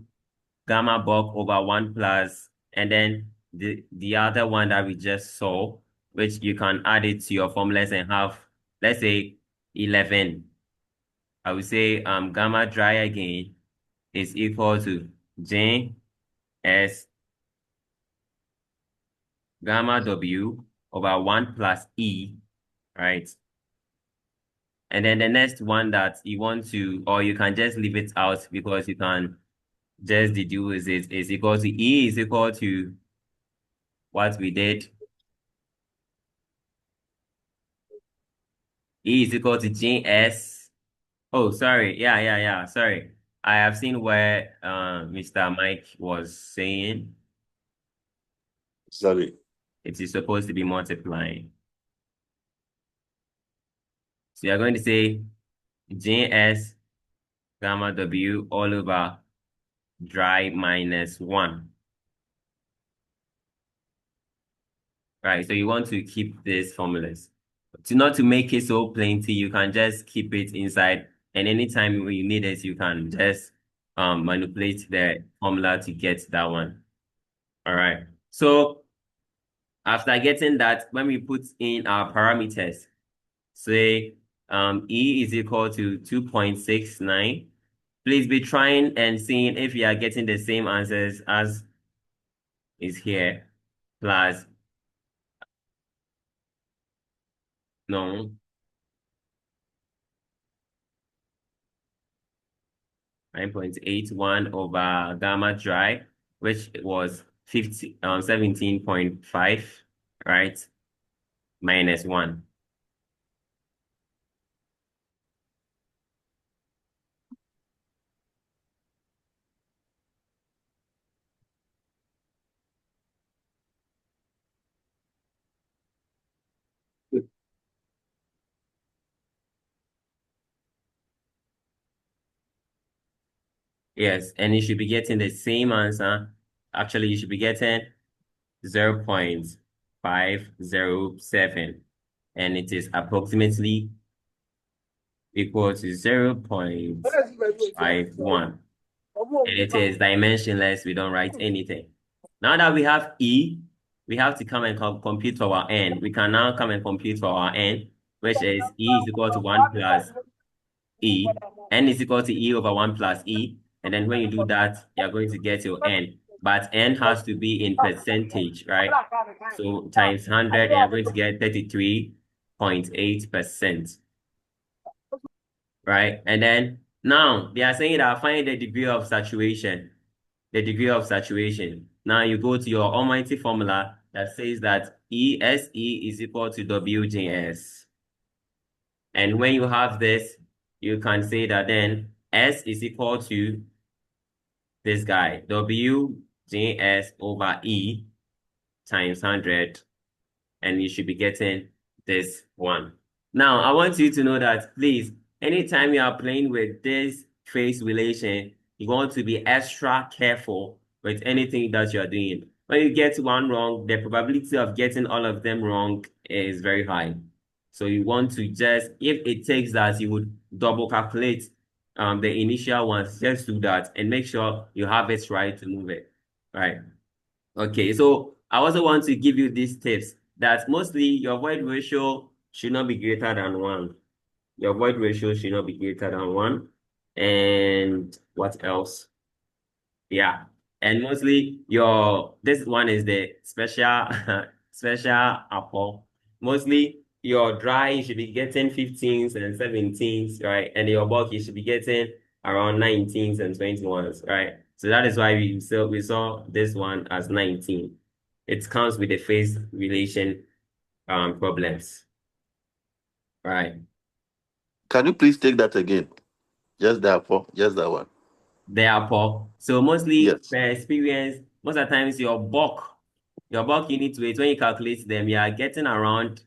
gamma bulk over 1 plus, and then the other one that we just saw, which you can add it to your formulas and have, let's say, 11. I would say gamma dry again is equal to J S gamma W over 1 plus E, right? And then the next one that you want to, or you can just leave it out because you can just deduce it, is equal to E is equal to what we did. E is equal to GS. Oh, sorry. Yeah. Sorry. I have seen where Mr. Mike was saying Sorry. it is supposed to be multiplying. So you're going to say GS gamma W all over dry minus 1. Right, so you want to keep these formulas. Not to make it so plenty, you can just keep it inside, and anytime you need it, you can just manipulate the formula to get that one. All right. So after getting that, when we put in our parameters, say E is equal to 2.69. Please be trying and seeing if you are getting the same answers as is here, plus, no, 9.81 over gamma dry, which was 17.5, right? Minus 1. Yes, and you should be getting the same answer. Actually, you should be getting 0.507, and it is approximately equal to 0.51. And it is dimensionless. We don't write anything. Now that we have E, we have to come and compute for our N. We can now come and compute for our N, which is E is equal to 1 plus E. N is equal to E over 1 plus E. And then when you do that, you're going to get your N. But N has to be in percentage, right? So times 100, and you're going to get 33.8%, right? And then now they are saying that find the degree of saturation. The degree of saturation. Now you go to your almighty formula that says that ESE is equal to WJS. And when you have this, you can say that then S is equal to this guy, WJS over E times 100. And you should be getting this one. Now, I want you to know that, please, anytime you are playing with this trace relation, you want to be extra careful with anything that you're doing. When you get one wrong, the probability of getting all of them wrong is very high. So you want to just, if it takes that, you would double calculate the initial ones, just do that and make sure you have it right to move it, right? Okay, so I also want to give you these tips that mostly your void ratio should not be greater than 1. Your void ratio should not be greater than 1. And what else? Yeah. And mostly this one is the special special apple. Mostly your dry you should be getting 15s and 17s, right? And your bulk you should be getting around 19s and 21s, right? So that is why we saw this one as 19. It comes with the phase relation problems. Right. Can you please take that again? Just that for just that one. Therefore, so mostly Yes. per experience, most of the times your bulk unit weight, when you calculate them, you are getting around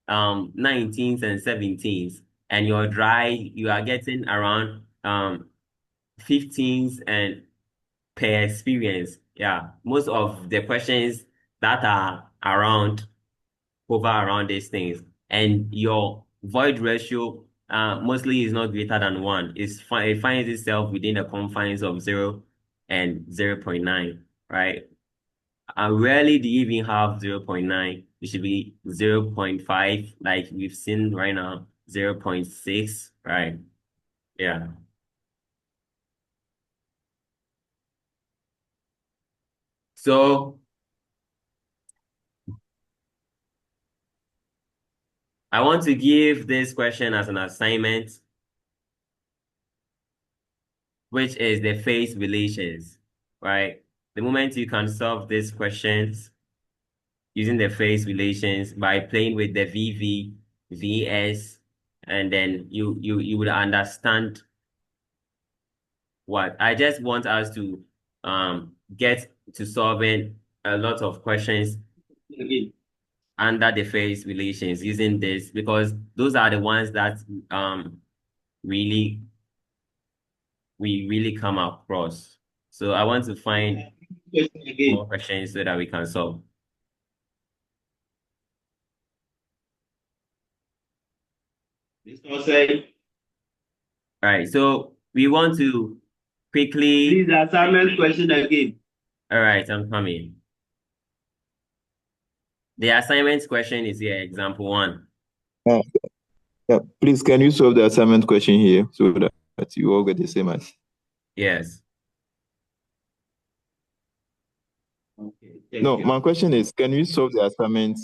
19s and 17s, and your dry, you are getting around 15s and per experience. Yeah, most of the questions that are hover around these things, and your void ratio mostly is not greater than 1. It finds itself within the confines of 0 and 0.9, right? And rarely do you even have 0.9. It should be 0.5, like we've seen right now, 0.6, right? Yeah. So I want to give this question as an assignment, which is the phase relations, right? The moment you can solve these questions using the phase relations by playing with the VV, VS, and then you would understand what I just want us to get to solving a lot of questions Again. under the phase relations using this, because those are the ones that really we really come across. So I want to find Question again. more questions so that we can solve. Mr. Osei, All right, so we want to quickly. please assignment question again. All right, I'm coming. The assignment question is here, example 1. Yeah, please, can you solve the assignment question here so that you all get the same answer? Yes. Okay, No, thank you. my question is, can you solve the assignment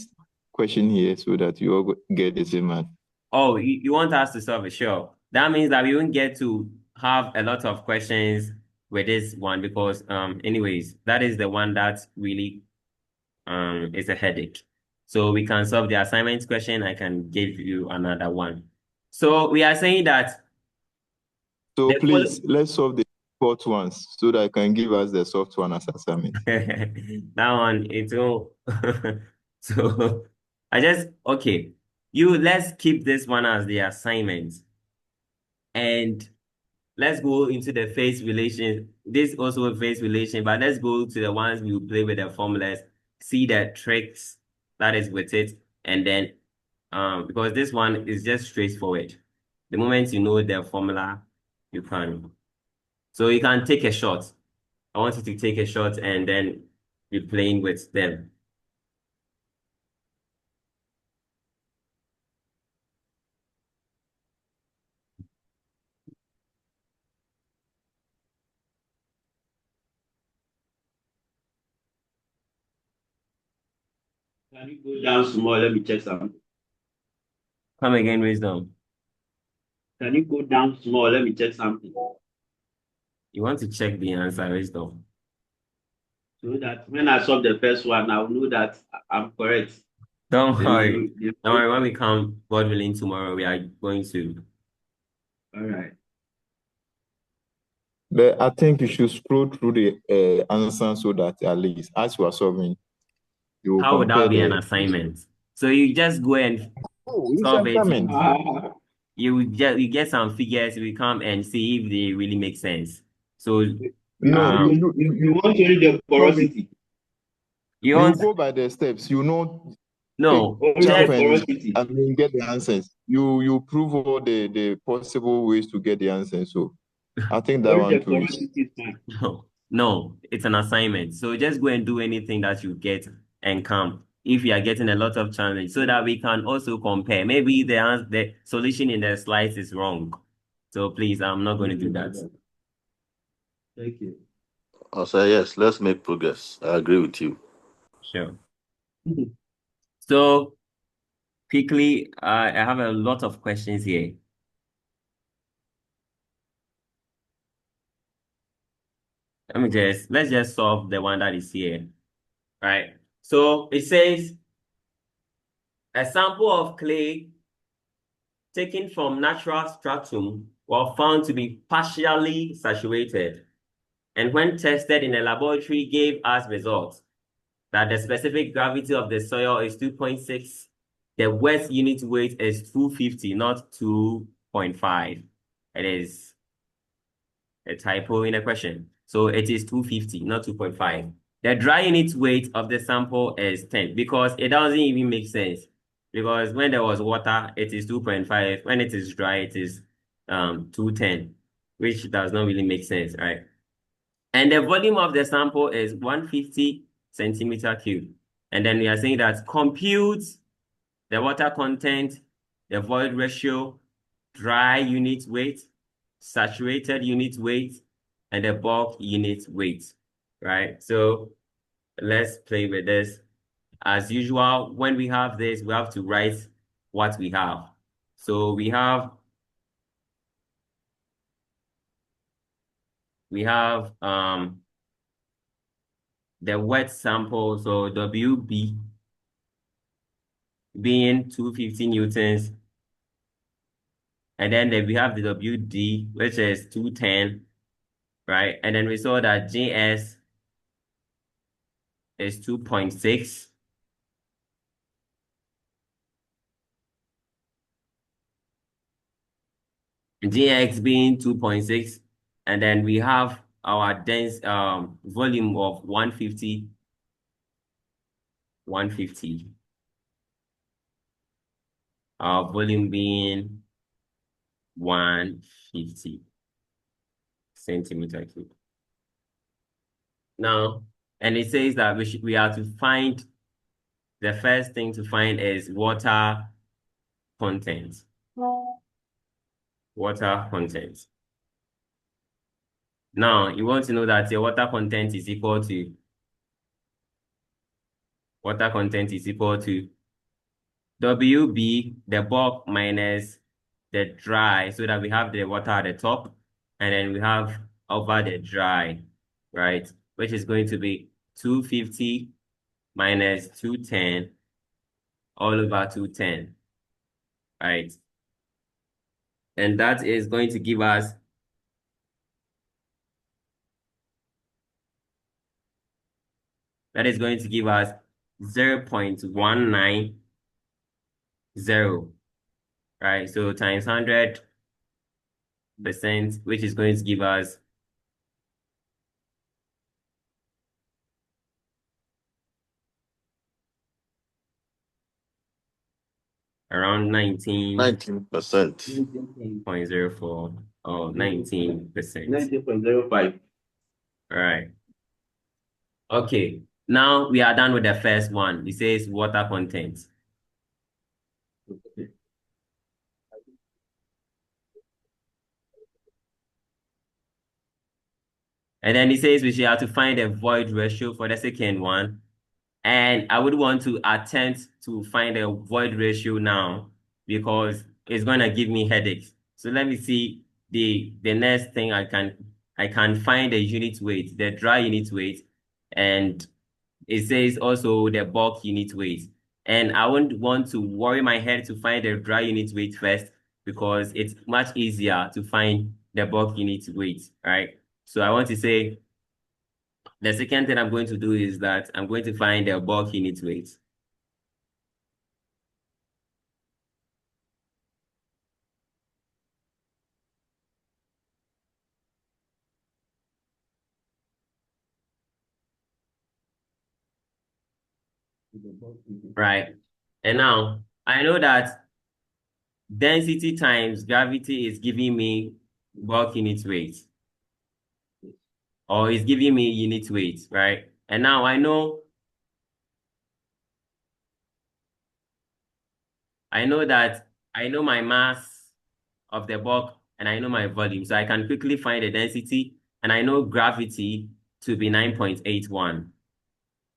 question here so that you all get the same answer? Oh, you want us to solve it? Sure. That means that we won't get to have a lot of questions with this one because, anyways, that is the one that really is a headache. So we can solve the assignment question. I can give you another one. So we are saying that So the please, let's solve the short ones so that I can give us the soft one as assignment. that one, it will. So okay. Let's keep this one as the assignment. And let's go into the phase relation. This also a phase relation, but let's go to the ones we will play with the formulas, see the tricks that is with it, and then because this one is just straightforward. The moment you know the formula, you can. So you can take a shot. I want you to take a shot and then be playing with them. Can you go down small? Let me check something. Come again, wisdom. Can you go down small? Let me check something. You want to check the answer, wisdom. So that when I solve the first one, I will know that I'm correct. Don't Then worry. Don't worry. When we come, God willing, tomorrow, we are going to. All right. But I think you should scroll through the answer so that at least as you are solving, you will How would compare that be an the. assignment? So you just go and Oh, it's solve it. assignment. You get some figures. We come and see if they really make sense. So No, You want to read the porosity. you you want go by the steps. You know, no Only jump the check. and porosity. get the answers. You prove all the possible ways to get the answers. So I think that Only one the too is. porosity is fine. No, No, it's an assignment. So just go and do anything that you get and come if you are getting a lot of challenge so that we can also compare. Maybe the solution in the slides is wrong. So please, I'm not going to do that. Thank you. I'll say yes, let's make progress. I agree with you. Sure. So quickly, I have a lot of questions here. Let's just solve the one that is here, right? So it says a sample of clay taken from natural stratum were found to be partially saturated, and when tested in a laboratory gave us results that the specific gravity of the soil is 2.6, the wet unit weight is 250, not 2.5. It is a typo in the question. So it is 250, not 2.5. The dry unit weight of the sample is 10 because it doesn't even make sense. Because when there was water, it is 2.5. When it is dry, it is 210, which does not really make sense, right? And the volume of the sample is 150 centimeter cube. And then we are saying that compute the water content, the void ratio, dry unit weight, saturated unit weight, and the bulk unit weight, right? So let's play with this. As usual, when we have this, we have to write what we have. So we have the wet sample, so WB being 250 newtons. And then we have the WD, which is 210, right? And then we saw that JS is 2.6. GX being 2.6. And then we have our dense volume of 150. Our volume being 150 centimeter cube. Now, and it says that we are to find, the first thing to find is water content. Water content. Now, you want to know that your water content is equal to WB, the bulk minus the dry, so that we have the water at the top, and then we have over the dry, right? Which is going to be 250 minus 210 all over 210, right? And that is going to give us 0.190, right? So times 100%, which is going to give us around 19%. 19.04 or 19%. 19.05. All right. Okay. Now we are done with the first one. It says water content. And then it says we should have to find a void ratio for the second one. And I would want to attempt to find a void ratio now because it's going to give me headaches. So let me see the next thing I can find the unit weight, the dry unit weight, and it says also the bulk unit weight. And I wouldn't want to worry my head to find the dry unit weight first because it's much easier to find the bulk unit weight, right? So I want to say the second thing I'm going to do is that I'm going to find the bulk unit weight. Right. And now I know that density times gravity is giving me bulk unit weight. or it's giving me unit weight, right? And now I know that I know my mass of the bulk and I know my volume. So I can quickly find the density, and I know gravity to be 9.81,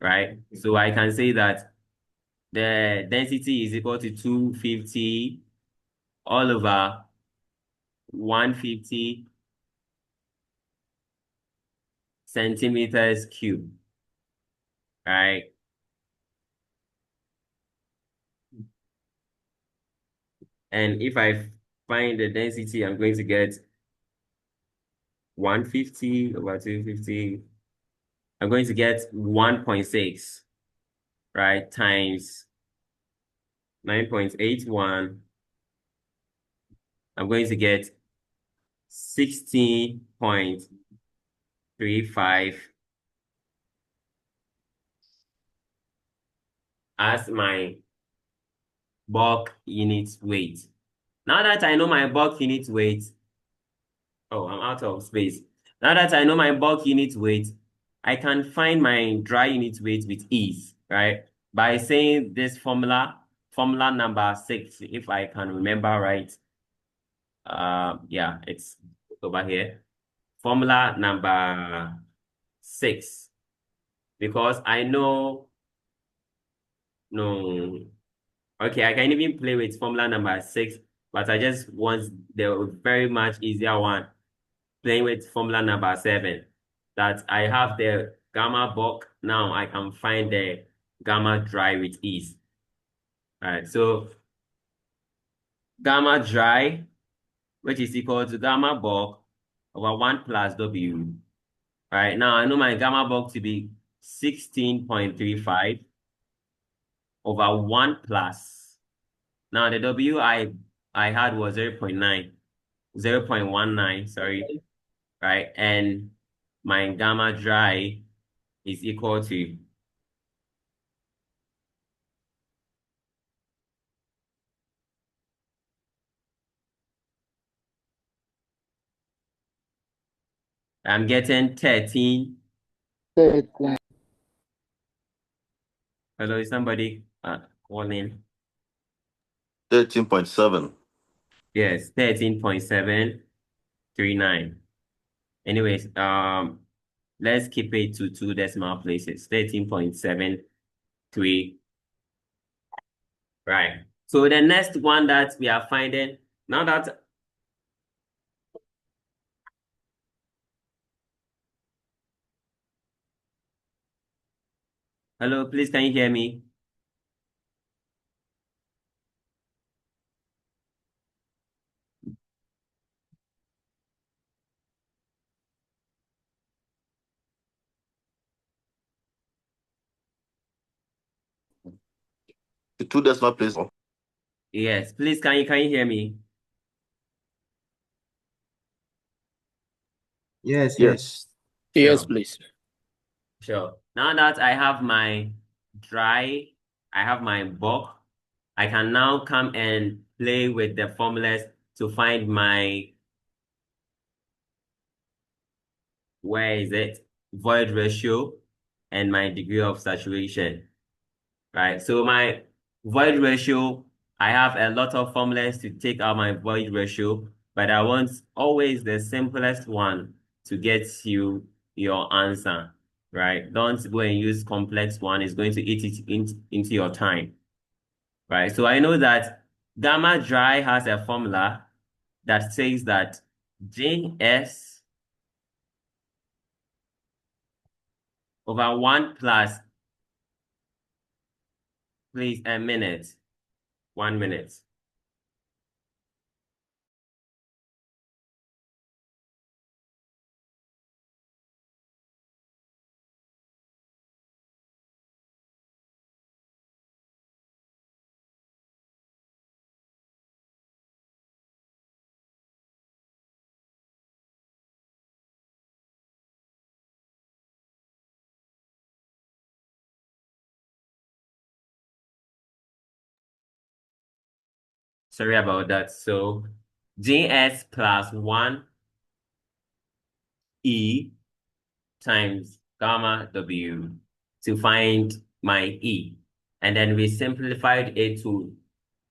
right? So I can say that the density is equal to 250 all over 150 centimeters cubed, right? And if I find the density, I'm going to get 150 over 250. I'm going to get 1.6, right, times 9.81. I'm going to get 16.35 as my bulk unit weight. Now that I know my bulk unit weight, oh, I'm out of space. Now that I know my bulk unit weight, I can find my dry unit weight with ease, right? By saying this formula number 6, if I can remember right. Yeah, it's over here. Formula number 6, because I know, no, okay, I can even play with formula number 6, but I just want the very much easier one, playing with formula number 7, that I have the gamma bulk. Now I can find the gamma dry with ease. All right, so gamma dry, which is equal to gamma bulk over 1 plus W. All right, now I know my gamma bulk to be 16.35 over 1 plus. Now the W I had was 0.19, sorry, right? And my gamma dry is equal to, I'm getting 13. Hello, is somebody calling? 13.7. Yes, 13.739. Anyways, let's keep it to 2 decimal places. 13.73. Right. So the next one that we are finding, now that, hello, please, can you hear me? The 2 decimal places. Yes, please, can you hear me? Yes, yes. Yes. Yes, Sure. please. Sure. Now that I have my dry, I have my bulk, I can now come and play with the formulas to find my, where is it? Void ratio and my degree of saturation, right? So my void ratio, I have a lot of formulas to take out my void ratio, but I want always the simplest one to get you your answer, right? Don't go and use complex one. It's going to eat it into your time, right? So I know that gamma dry has a formula that says that Js over 1 plus, please, a minute, 1 minute. Sorry about that. So Js plus 1 E times gamma W to find my E. And then we simplified it to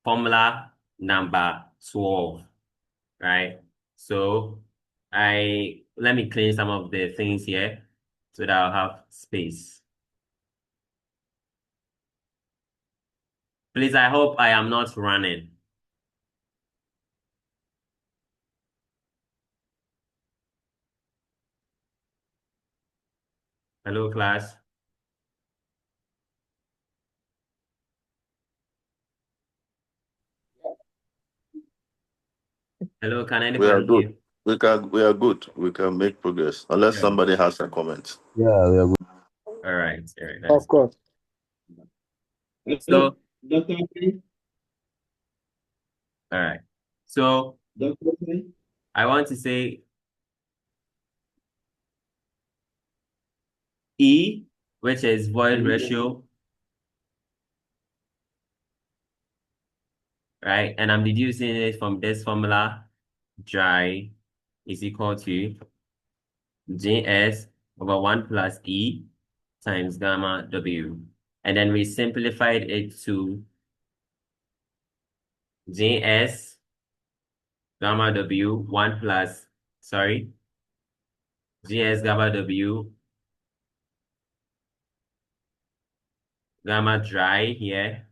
formula number 12, right? So let me clean some of the things here so that I'll have space. Please, I hope I am not running. Hello, class. Hello, can We are anybody good. hear? We are good. We can make progress unless Yeah. somebody has a comment. Yeah, we are good. All right, that's Of course. so. Dr. Lee? All right. So Dr. Lee? I want to say E, which is void ratio, right? And I'm deducing it from this formula, dry is equal to Js over 1 plus E times gamma W. And then we simplified it to Js gamma W 1 plus, sorry, Js gamma W gamma dry here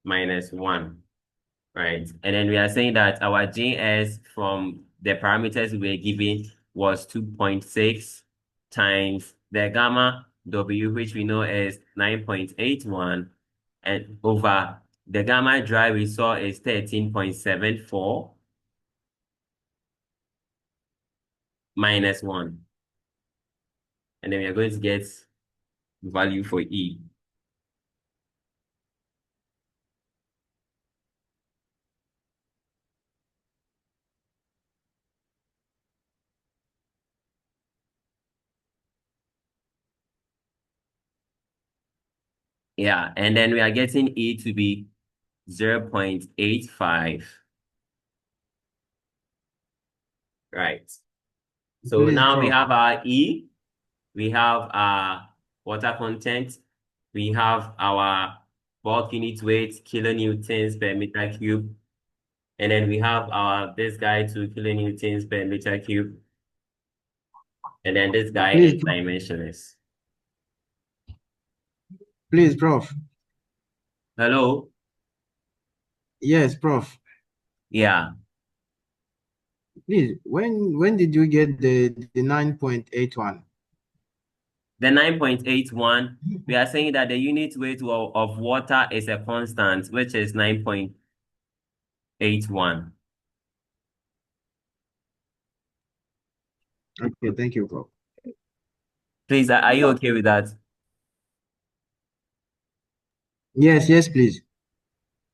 minus 1. Right. And then we are saying that our JS from the parameters we were given was 2.6 times the gamma W, which we know is 9.81, and over the gamma dry we saw is 13.74 minus 1. And then we are going to get value for E. Yeah, and then we are getting E to be 0.85. Right. So Please, now we Prof. have our E, we have our water content, we have our bulk unit weight, kilonewtons per meter cube, and then we have our this guy 2 kilonewtons per meter cube, and then this guy Please, is dimensionless. please, Prof. Hello? Yes, Prof. Yeah. Please, when did you get the 9.81? The 9.81, we are saying that the unit weight of water is a constant, which is 9.81. Okay, thank you, Prof. Please, are you okay with that? Yes, please.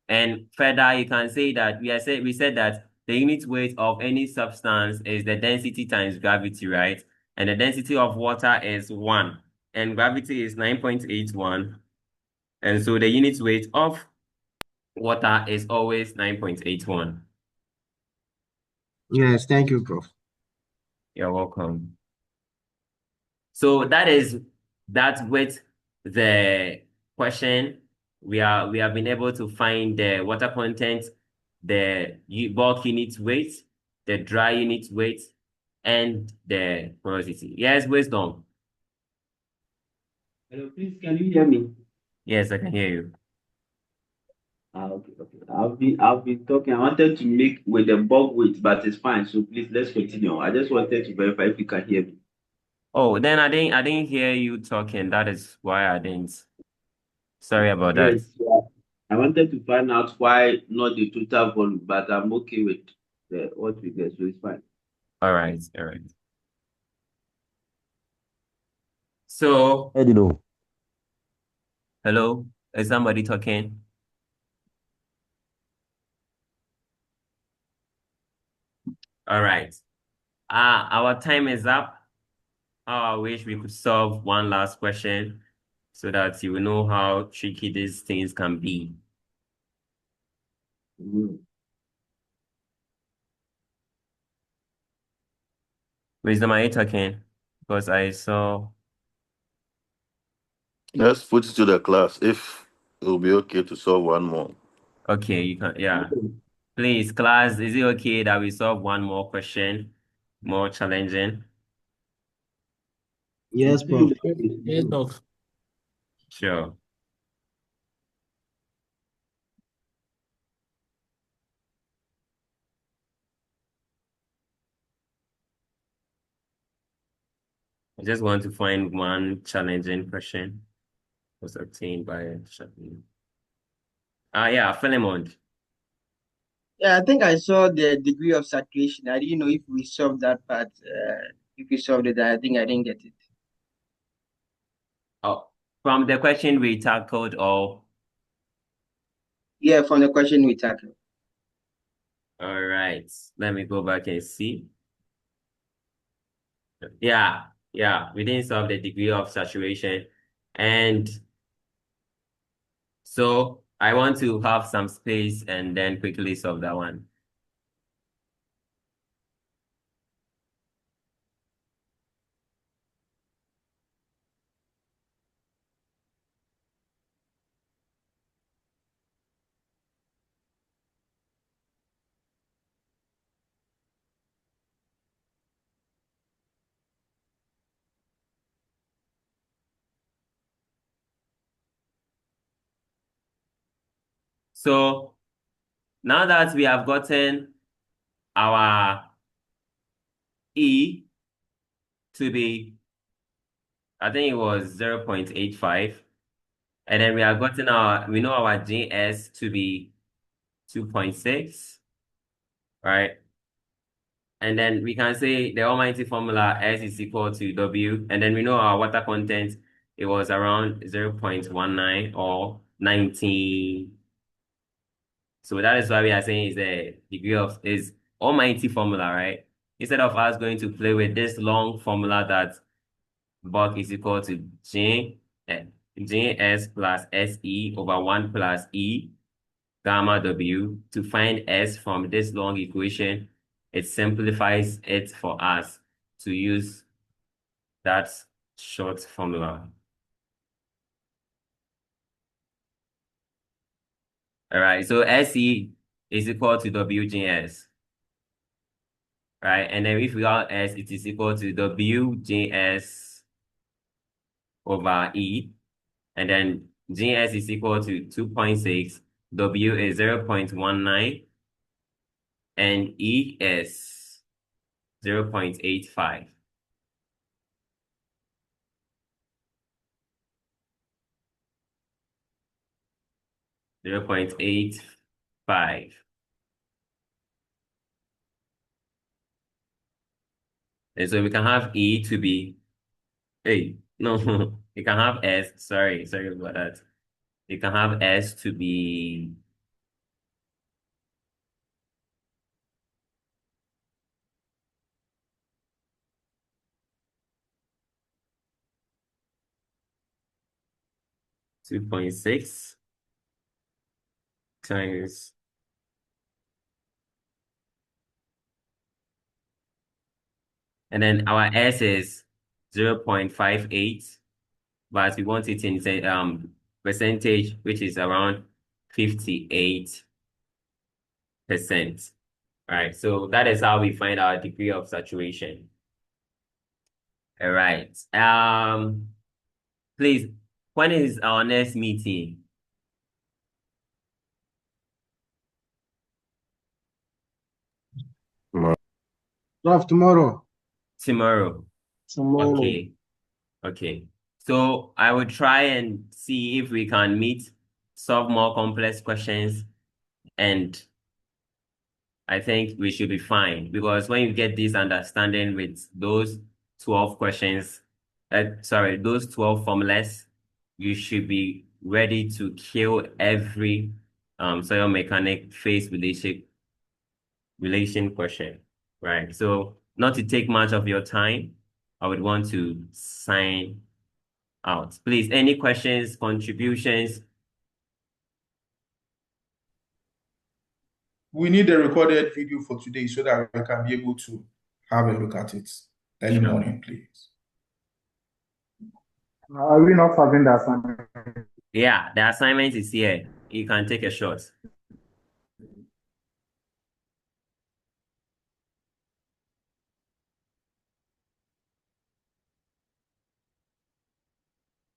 And further, you can say that we said that the unit weight of any substance is the density times gravity, right? And the density of water is 1, and gravity is 9.81. And so the unit weight of water is always 9.81. Yes, thank you, Prof. You're welcome. So that is that with the question. We have been able to find the water content, the bulk unit weight, the dry unit weight, and the porosity. Yes, wisdom. Hello, please, can you hear me? Yes, I can hear you. Okay, okay. I've been talking. I wanted to make with the bulk weight, but it's fine. So please let's continue. I just wanted to verify if you can hear me. Oh, then I didn't hear you talking. That is why I didn't. Sorry about that. Yes, yeah. I wanted to find out why not the total volume, but I'm okay with what we get, so it's fine. All right, all right. So, I don't know. hello, is somebody talking? All right. Our time is up. I wish we could solve one last question so that you will know how tricky these things can be. Mhm. Wisdom, are you talking? because I saw. Let's put it to the class if it will be okay to solve one more. Okay, you can. Yeah. Please, class, is it okay that we solve one more question, more challenging? Yes, Prof. Yes, Doc. Sure. I just want to find one challenging question was obtained by Chaplain. Yeah, Philemon. Yeah, I think I saw the degree of saturation. I didn't know if we solved that part. If we solved it, I think I didn't get it. Oh, from the question we tackled, or Yeah, from the question we tackled. all right. Let me go back and see. Yeah, we didn't solve the degree of saturation. And so I want to have some space and then quickly solve that one. So now that we have gotten our E to be, I think it was 0.85, and then we have gotten we know our GS to be 2.6, right? And then we can say the almighty formula S is equal to W, and then we know our water content, it was around 0.19 or 19. So that is why we are saying is the degree of is almighty formula, right? Instead of us going to play with this long formula that bulk is equal to Js plus Se over 1 plus E gamma W to find S from this long equation, it simplifies it for us to use that short formula. All right, so Se is equal to WGS, right? And then if we got S, it is equal to WGS over E. And then GS is equal to 2.6, W is 0.19, and E is 0.85. Zero 0.85. And so we can have E to be, hey, no, we can have S, sorry about that. We can have S to be 2.6 times, and then our S is 0.58, but we want it in say, percentage, which is around 58%. Right. So that is how we find our degree of saturation. All right. Please, when is our next meeting? Prof, tomorrow. Tomorrow. Tomorrow. Okay. So I will try and see if we can meet, solve more complex questions, and I think we should be fine because when you get this understanding with those 12 questions, those 12 formulas, you should be ready to kill every soil mechanic phase relation question, right? So not to take much of your time, I would want to sign out. Please, any questions, contributions? We need a recorded video for today so that we can be able to have a look at it early Sure. morning, please. Are we not having the assignment? Yeah, the assignment is here. You can take a shot.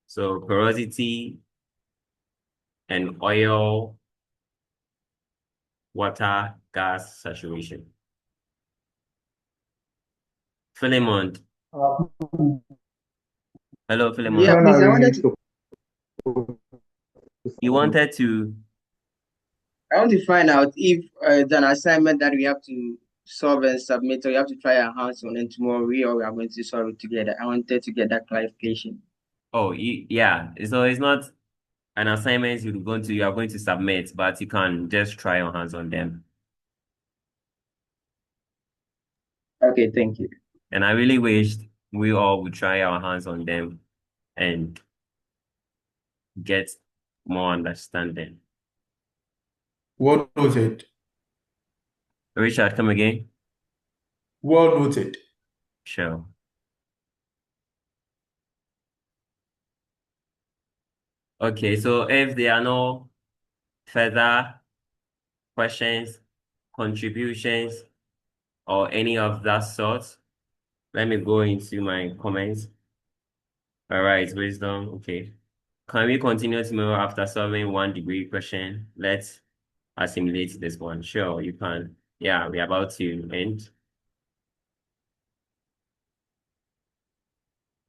So porosity and oil, water, gas saturation. Philemon. Uh, Hello, Philemon. Yeah, when please. are I we wanted to. supposed to You submit? wanted to. I want to find out if it's an assignment that we have to solve and submit, or we have to try our hands on, and tomorrow we are going to solve it together. I wanted to get that clarification. Oh, yeah. So it's not an assignment you are going to submit, but you can just try your hands on them. Okay, thank you. And I really wished we all would try our hands on them and get more understanding. Well noted. Richard, come again? Well noted. Sure. Okay, so if there are no further questions, contributions, or any of that sort, let me go into my comments. All right, wisdom. Okay. Can we continue tomorrow after solving 1 degree question? Let's assimilate this one. Sure, you can. Yeah, we're about to end.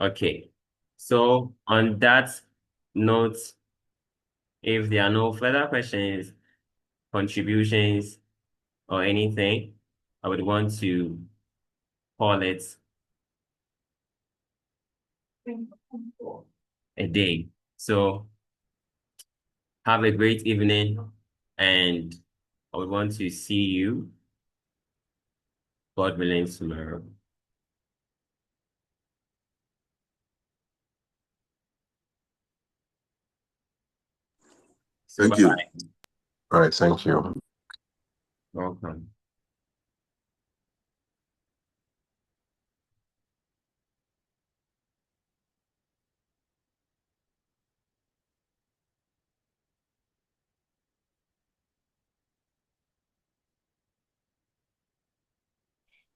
Okay. So on that note, if there are no further questions, contributions, or anything, I would want to call it a day. So have a great evening, and I would want to see you, God willing, tomorrow. So Thank you. bye-bye. All right, thank you. Welcome.